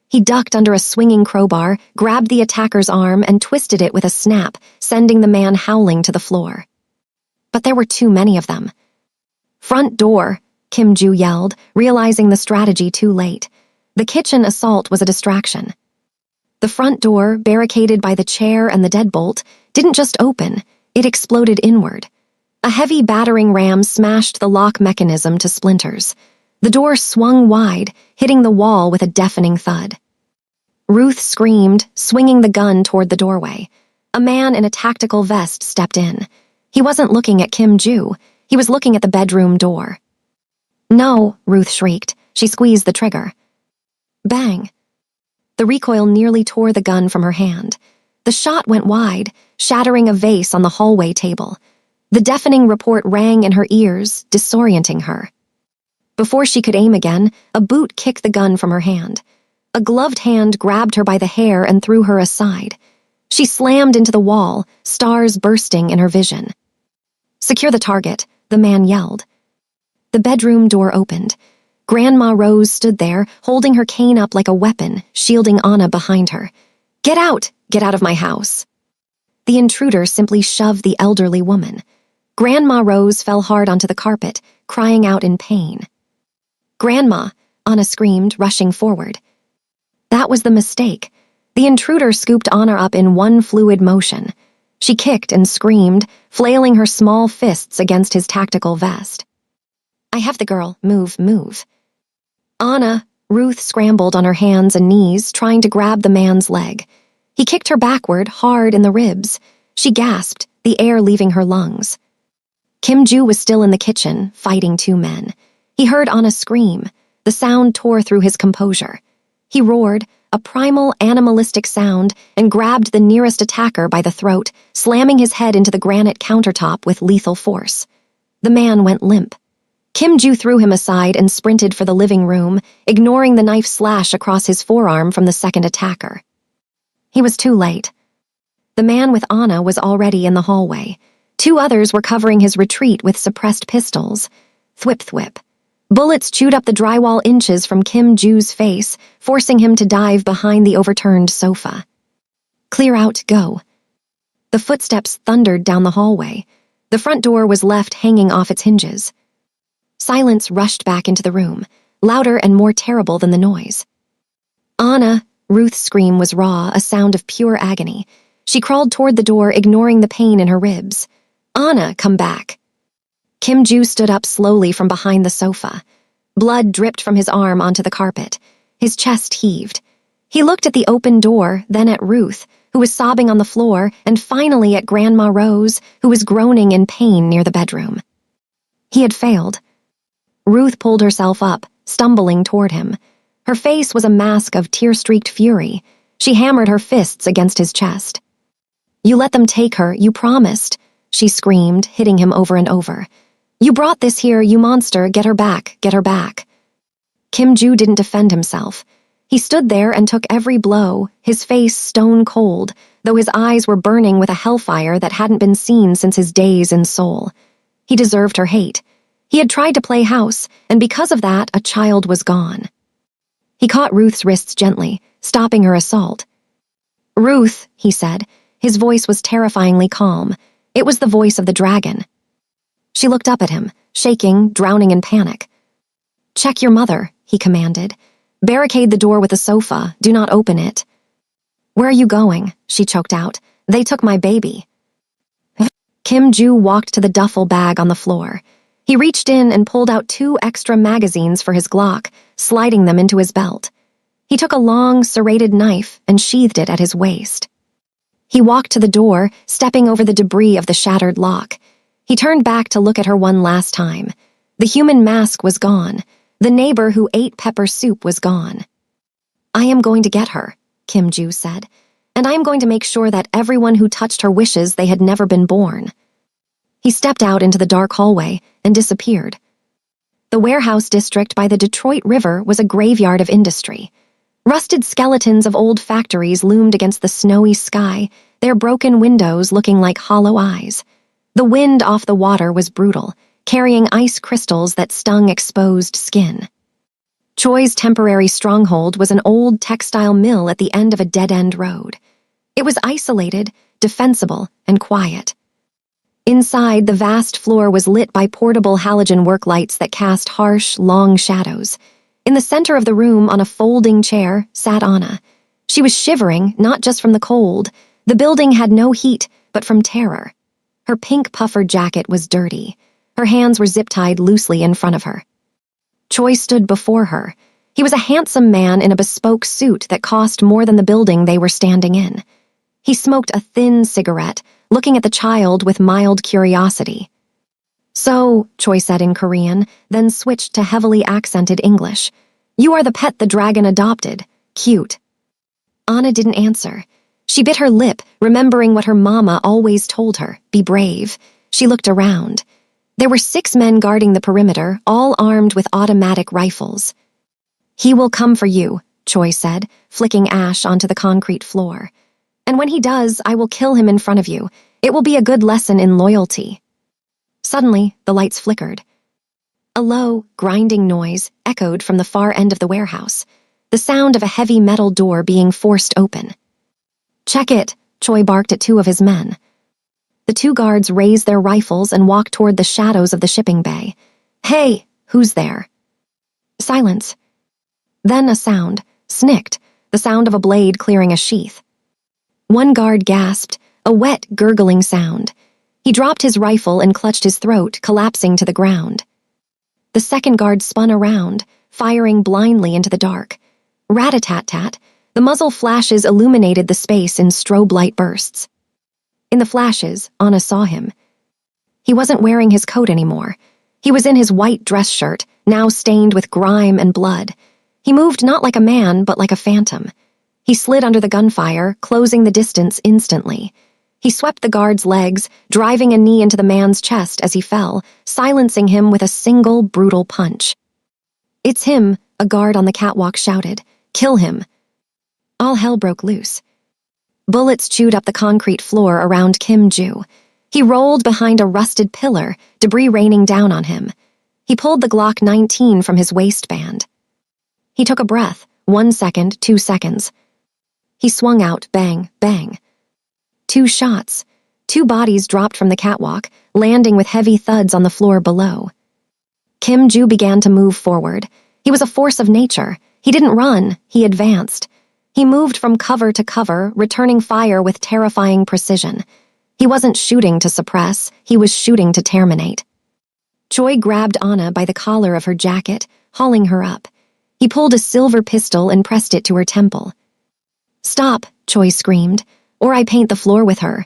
He ducked under a swinging crowbar, grabbed the attacker's arm, and twisted it with a snap, sending the man howling to the floor. But there were too many of them. Front door, Kim Ju yelled, realizing the strategy too late. The kitchen assault was a distraction. The front door, barricaded by the chair and the deadbolt, didn't just open, it exploded inward. A heavy battering ram smashed the lock mechanism to splinters. The door swung wide, hitting the wall with a deafening thud. Ruth screamed, swinging the gun toward the doorway. A man in a tactical vest stepped in. He wasn't looking at Kim Ju, he was looking at the bedroom door. No, Ruth shrieked. She squeezed the trigger. Bang. The recoil nearly tore the gun from her hand. The shot went wide, shattering a vase on the hallway table. The deafening report rang in her ears, disorienting her. Before she could aim again, a boot kicked the gun from her hand. A gloved hand grabbed her by the hair and threw her aside. She slammed into the wall, stars bursting in her vision. Secure the target, the man yelled. The bedroom door opened. Grandma Rose stood there, holding her cane up like a weapon, shielding Anna behind her. Get out of my house. The intruder simply shoved the elderly woman. Grandma Rose fell hard onto the carpet, crying out in pain. Grandma, Anna screamed, rushing forward. That was the mistake. The intruder scooped Anna up in one fluid motion. She kicked and screamed, flailing her small fists against his tactical vest. I have the girl. Move. Anna, Ruth scrambled on her hands and knees, trying to grab the man's leg. He kicked her backward, hard in the ribs. She gasped, the air leaving her lungs. Kim Ju was still in the kitchen, fighting two men. He heard Anna scream. The sound tore through his composure. He roared, a primal, animalistic sound, and grabbed the nearest attacker by the throat, slamming his head into the granite countertop with lethal force. The man went limp. Kim Ju threw him aside and sprinted for the living room, ignoring the knife slash across his forearm from the second attacker. He was too late. The man with Anna was already in the hallway. Two others were covering his retreat with suppressed pistols. Thwip thwip. Bullets chewed up the drywall inches from Kim Ju's face, forcing him to dive behind the overturned sofa. Clear out, go. The footsteps thundered down the hallway. The front door was left hanging off its hinges. Silence rushed back into the room, louder and more terrible than the noise. Anna, Ruth's scream was raw, a sound of pure agony. She crawled toward the door, ignoring the pain in her ribs. Anna, come back. Kim Ju stood up slowly from behind the sofa. Blood dripped from his arm onto the carpet. His chest heaved. He looked at the open door, then at Ruth, who was sobbing on the floor, and finally at Grandma Rose, who was groaning in pain near the bedroom. He had failed. Ruth pulled herself up, stumbling toward him. Her face was a mask of tear-streaked fury. She hammered her fists against his chest. You let them take her, you promised, she screamed, hitting him over and over. You brought this here, you monster, get her back, get her back. Kim Ju didn't defend himself. He stood there and took every blow, his face stone cold, though his eyes were burning with a hellfire that hadn't been seen since his days in Seoul. He deserved her hate. He had tried to play house, and because of that, a child was gone. He caught Ruth's wrists gently, stopping her assault. Ruth, he said. His voice was terrifyingly calm. It was the voice of the dragon. She looked up at him, shaking, drowning in panic. Check your mother, he commanded. Barricade the door with a sofa. Do not open it. Where are you going? She choked out. They took my baby. Kim Ju walked to the duffel bag on the floor. He reached in and pulled out 2 extra magazines for his Glock, sliding them into his belt. He took a long, serrated knife and sheathed it at his waist. He walked to the door, stepping over the debris of the shattered lock. He turned back to look at her one last time. The human mask was gone. The neighbor who ate pepper soup was gone. I am going to get her, Kim Ju said, and I am going to make sure that everyone who touched her wishes they had never been born. He stepped out into the dark hallway and disappeared. The warehouse district by the Detroit River was a graveyard of industry. Rusted skeletons of old factories loomed against the snowy sky, their broken windows looking like hollow eyes. The wind off the water was brutal, carrying ice crystals that stung exposed skin. Choi's temporary stronghold was an old textile mill at the end of a dead-end road. It was isolated, defensible, and quiet. Inside, the vast floor was lit by portable halogen work lights that cast harsh, long shadows. In the center of the room, on a folding chair, sat Anna. She was shivering, not just from the cold. The building had no heat, but from terror. Her pink puffer jacket was dirty. Her hands were zip-tied loosely in front of her. Choi stood before her. He was a handsome man in a bespoke suit that cost more than the building they were standing in. He smoked a thin cigarette, looking at the child with mild curiosity. So, Choi said in Korean, then switched to heavily accented English. You are the pet the dragon adopted. Cute. Anna didn't answer. She bit her lip, remembering what her mama always told her, be brave. She looked around. There were 6 men guarding the perimeter, all armed with automatic rifles. He will come for you, Choi said, flicking ash onto the concrete floor. And when he does, I will kill him in front of you. It will be a good lesson in loyalty. Suddenly, the lights flickered. A low, grinding noise echoed from the far end of the warehouse, the sound of a heavy metal door being forced open. Check it, Choi barked at 2 of his men. The 2 guards raised their rifles and walked toward the shadows of the shipping bay. Hey, who's there? Silence. Then a sound, snicked, the sound of a blade clearing a sheath. One guard gasped, a wet, gurgling sound. He dropped his rifle and clutched his throat, collapsing to the ground. The second guard spun around, firing blindly into the dark. Rat-a-tat-tat, The muzzle flashes illuminated the space in strobe light bursts. In the flashes, Anna saw him. He wasn't wearing his coat anymore. He was in his white dress shirt, now stained with grime and blood. He moved not like a man, but like a phantom. He slid under the gunfire, closing the distance instantly. He swept the guard's legs, driving a knee into the man's chest as he fell, silencing him with a single brutal punch. "It's him," a guard on the catwalk shouted. "Kill him." All hell broke loose. Bullets chewed up the concrete floor around Kim Ju. He rolled behind a rusted pillar, debris raining down on him. He pulled the Glock 19 from his waistband. He took a breath, 1 second, 2 seconds. He swung out, bang, bang. 2 shots. 2 bodies dropped from the catwalk, landing with heavy thuds on the floor below. Kim Ju began to move forward. He was a force of nature. He didn't run, he advanced. He moved from cover to cover, returning fire with terrifying precision. He wasn't shooting to suppress, he was shooting to terminate. Choi grabbed Anna by the collar of her jacket, hauling her up. He pulled a silver pistol and pressed it to her temple. "Stop," Choi screamed, "or I paint the floor with her."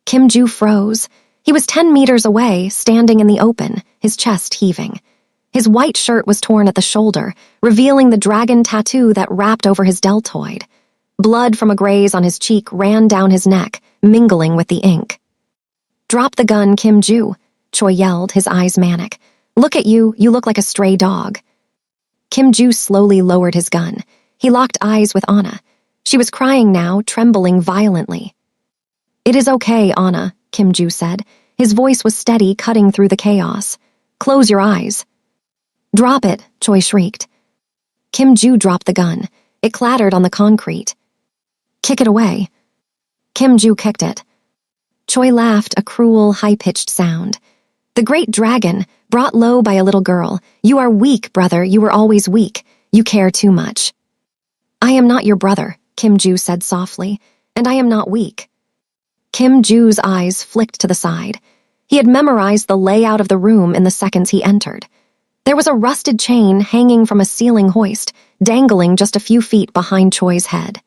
Kim Ju froze. He was 10 meters away, standing in the open, his chest heaving. His white shirt was torn at the shoulder, revealing the dragon tattoo that wrapped over his deltoid. Blood from a graze on his cheek ran down his neck, mingling with the ink. "Drop the gun, Kim Ju," Choi yelled, his eyes manic. "Look at you, you look like a stray dog." Kim Ju slowly lowered his gun. He locked eyes with Anna. She was crying now, trembling violently. "It is okay, Anna," Kim Ju said. His voice was steady, cutting through the chaos. "Close your eyes." "Drop it," Choi shrieked. Kim Ju dropped the gun. It clattered on the concrete. "Kick it away." Kim Ju kicked it. Choi laughed, a cruel, high-pitched sound. "The great dragon, brought low by a little girl. You are weak, brother, you were always weak. You care too much." "I am not your brother," Kim Ju said softly, "and I am not weak." Kim Ju's eyes flicked to the side. He had memorized the layout of the room in the seconds he entered. There was a rusted chain hanging from a ceiling hoist, dangling just a few feet behind Choi's head.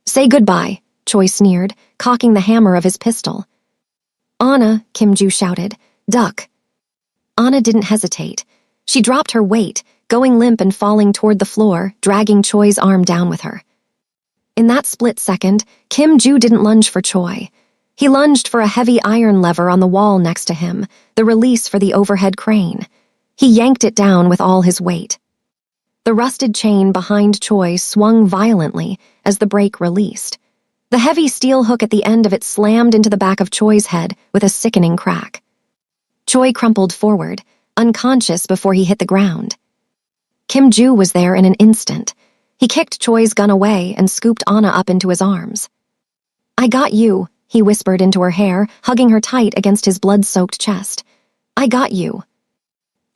"Say goodbye," Choi sneered, cocking the hammer of his pistol. "Anna," Kim Ju shouted, "duck." Anna didn't hesitate. She dropped her weight, going limp and falling toward the floor, dragging Choi's arm down with her. In that split second, Kim Ju didn't lunge for Choi. He lunged for a heavy iron lever on the wall next to him, the release for the overhead crane. He yanked it down with all his weight. The rusted chain behind Choi swung violently as the brake released. The heavy steel hook at the end of it slammed into the back of Choi's head with a sickening crack. Choi crumpled forward, unconscious before he hit the ground. Kim Ju was there in an instant. He kicked Choi's gun away and scooped Anna up into his arms. "I got you," he whispered into her hair, hugging her tight against his blood-soaked chest. "I got you."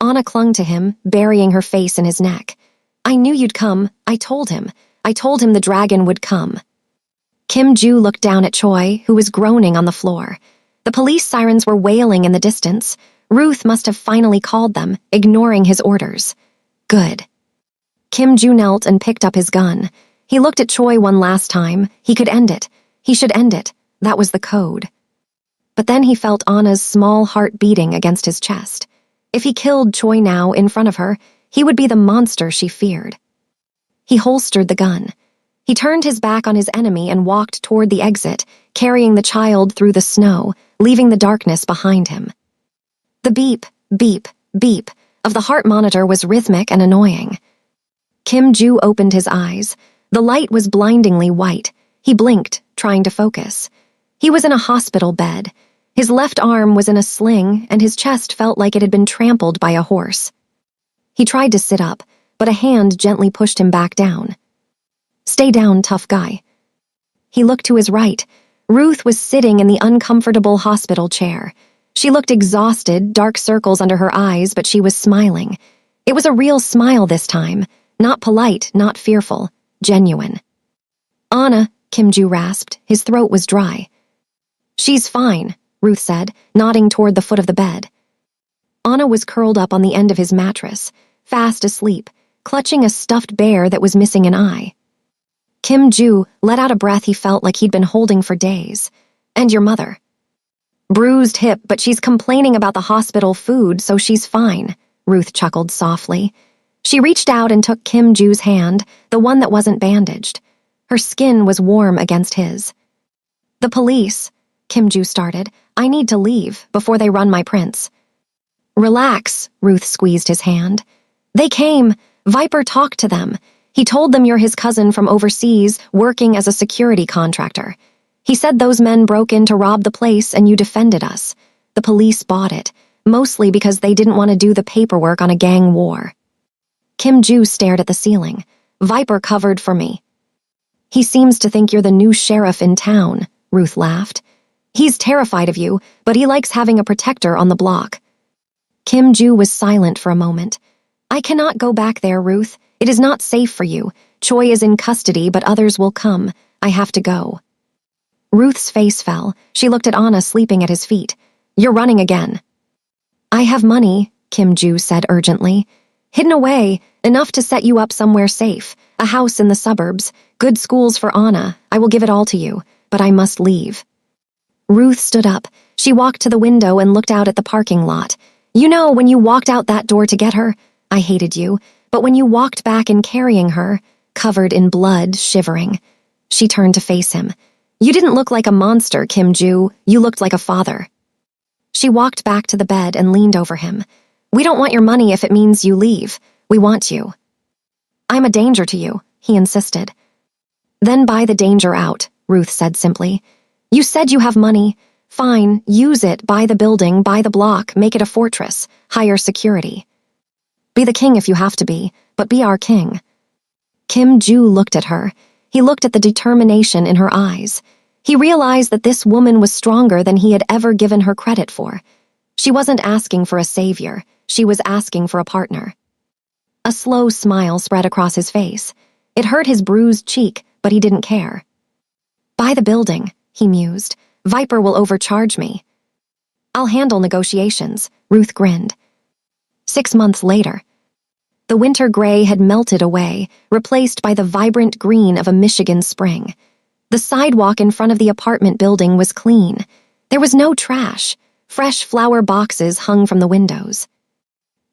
Anna clung to him, burying her face in his neck. "I knew you'd come. I told him. I told him the dragon would come." Kim Ju looked down at Choi, who was groaning on the floor. The police sirens were wailing in the distance. Ruth must have finally called them, ignoring his orders. Good. Kim Ju knelt and picked up his gun. He looked at Choi one last time. He could end it. He should end it. That was the code. But then he felt Anna's small heart beating against his chest. If he killed Choi now in front of her, he would be the monster she feared. He holstered the gun. He turned his back on his enemy and walked toward the exit, carrying the child through the snow, leaving the darkness behind him. The beep, beep, beep of the heart monitor was rhythmic and annoying. Kim Ju opened his eyes. The light was blindingly white. He blinked, trying to focus. He was in a hospital bed. His left arm was in a sling, and his chest felt like it had been trampled by a horse. He tried to sit up, but a hand gently pushed him back down. "Stay down, tough guy." He looked to his right. Ruth was sitting in the uncomfortable hospital chair. She looked exhausted, dark circles under her eyes, but she was smiling. It was a real smile this time. Not polite, not fearful. Genuine. "Anna," Kim Ju rasped. His throat was dry. "She's fine," Ruth said, nodding toward the foot of the bed. Anna was curled up on the end of his mattress, fast asleep, clutching a stuffed bear that was missing an eye. Kim Ju let out a breath he felt like he'd been holding for days. And your mother? Bruised hip, but she's complaining about the hospital food, so she's fine, Ruth chuckled softly. She reached out and took Kim Ju's hand, the one that wasn't bandaged. Her skin was warm against his. The police, Kim Ju started. I need to leave before they run my prints. Relax, Ruth squeezed his hand. They came. Viper talked to them. He told them you're his cousin from overseas, working as a security contractor. He said those men broke in to rob the place and you defended us. The police bought it, mostly because they didn't want to do the paperwork on a gang war. Kim Ju stared at the ceiling. Viper covered for me. He seems to think you're the new sheriff in town, Ruth laughed. He's terrified of you, but he likes having a protector on the block. Kim Ju was silent for a moment. I cannot go back there, Ruth. It is not safe for you. Choi is in custody, but others will come. I have to go. Ruth's face fell. She looked at Anna sleeping at his feet. You're running again. I have money, Kim Ju said urgently. Hidden away, enough to set you up somewhere safe. A house in the suburbs, good schools for Anna. I will give it all to you, but I must leave. Ruth stood up. She walked to the window and looked out at the parking lot. You know, when you walked out that door to get her, I hated you, but when you walked back in carrying her, covered in blood, shivering. She turned to face him. You didn't look like a monster, Kim Ju. You looked like a father. She walked back to the bed and leaned over him. We don't want your money if it means you leave. We want you. I'm a danger to you, he insisted. Then buy the danger out, Ruth said simply. You said you have money. Fine, use it, buy the building, buy the block, make it a fortress, hire security. Be the king if you have to be, but be our king. Kim Ju looked at her. He looked at the determination in her eyes. He realized that this woman was stronger than he had ever given her credit for. She wasn't asking for a savior. She was asking for a partner. A slow smile spread across his face. It hurt his bruised cheek, but he didn't care. Buy the building, he mused. Viper will overcharge me. I'll handle negotiations, Ruth grinned. 6 months later. The winter gray had melted away, replaced by the vibrant green of a Michigan spring. The sidewalk in front of the apartment building was clean. There was no trash. Fresh flower boxes hung from the windows.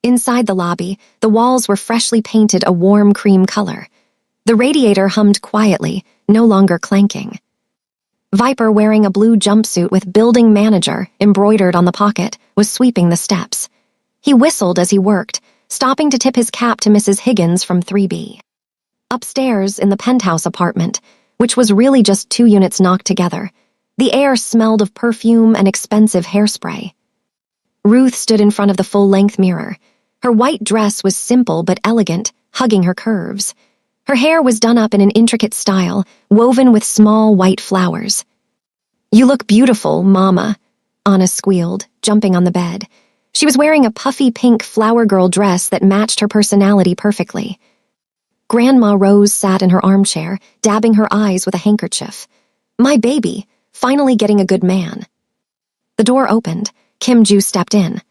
Inside the lobby, the walls were freshly painted a warm cream color. The radiator hummed quietly, no longer clanking. Viper, wearing a blue jumpsuit with building manager embroidered on the pocket, was sweeping the steps. He whistled as he worked, stopping to tip his cap to Mrs. Higgins from 3B. Upstairs, in the penthouse apartment, which was really just 2 units knocked together, the air smelled of perfume and expensive hairspray. Ruth stood in front of the full-length mirror. Her white dress was simple but elegant, hugging her curves. Her hair was done up in an intricate style, woven with small white flowers. You look beautiful, Mama, Anna squealed, jumping on the bed. She was wearing a puffy pink flower girl dress that matched her personality perfectly. Grandma Rose sat in her armchair, dabbing her eyes with a handkerchief. My baby, finally getting a good man. The door opened. Kim Ju stepped in.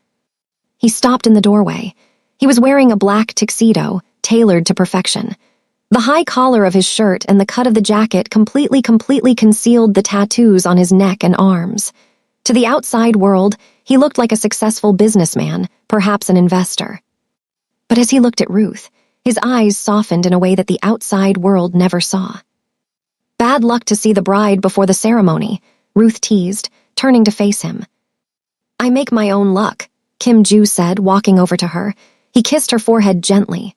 He stopped in the doorway. He was wearing a black tuxedo, tailored to perfection. The high collar of his shirt and the cut of the jacket completely concealed the tattoos on his neck and arms. To the outside world, he looked like a successful businessman, perhaps an investor. But as he looked at Ruth, his eyes softened in a way that the outside world never saw. Bad luck to see the bride before the ceremony, Ruth teased, turning to face him. I make my own luck, Kim Ju said, walking over to her. He kissed her forehead gently.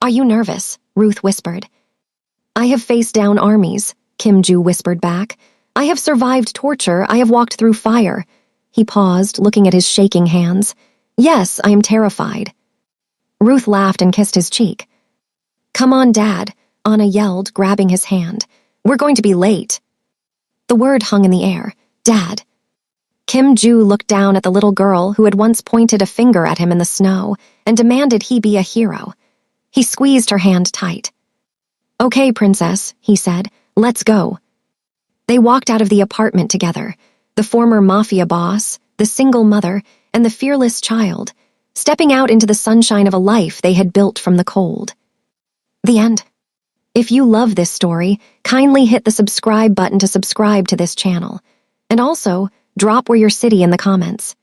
Are you nervous? Ruth whispered. I have faced down armies, Kim Ju whispered back. I have survived torture. I have walked through fire. He paused, looking at his shaking hands. Yes, I am terrified. Ruth laughed and kissed his cheek. Come on, Dad, Anna yelled, grabbing his hand. We're going to be late. The word hung in the air. Dad. Kim Ju looked down at the little girl who had once pointed a finger at him in the snow and demanded he be a hero. He squeezed her hand tight. Okay, princess, he said. Let's go. They walked out of the apartment together, the former Mafia boss, the single mother, and the fearless child, stepping out into the sunshine of a life they had built from the cold. The end. If you love this story, kindly hit the subscribe button to subscribe to this channel. And also, drop where your city in the comments.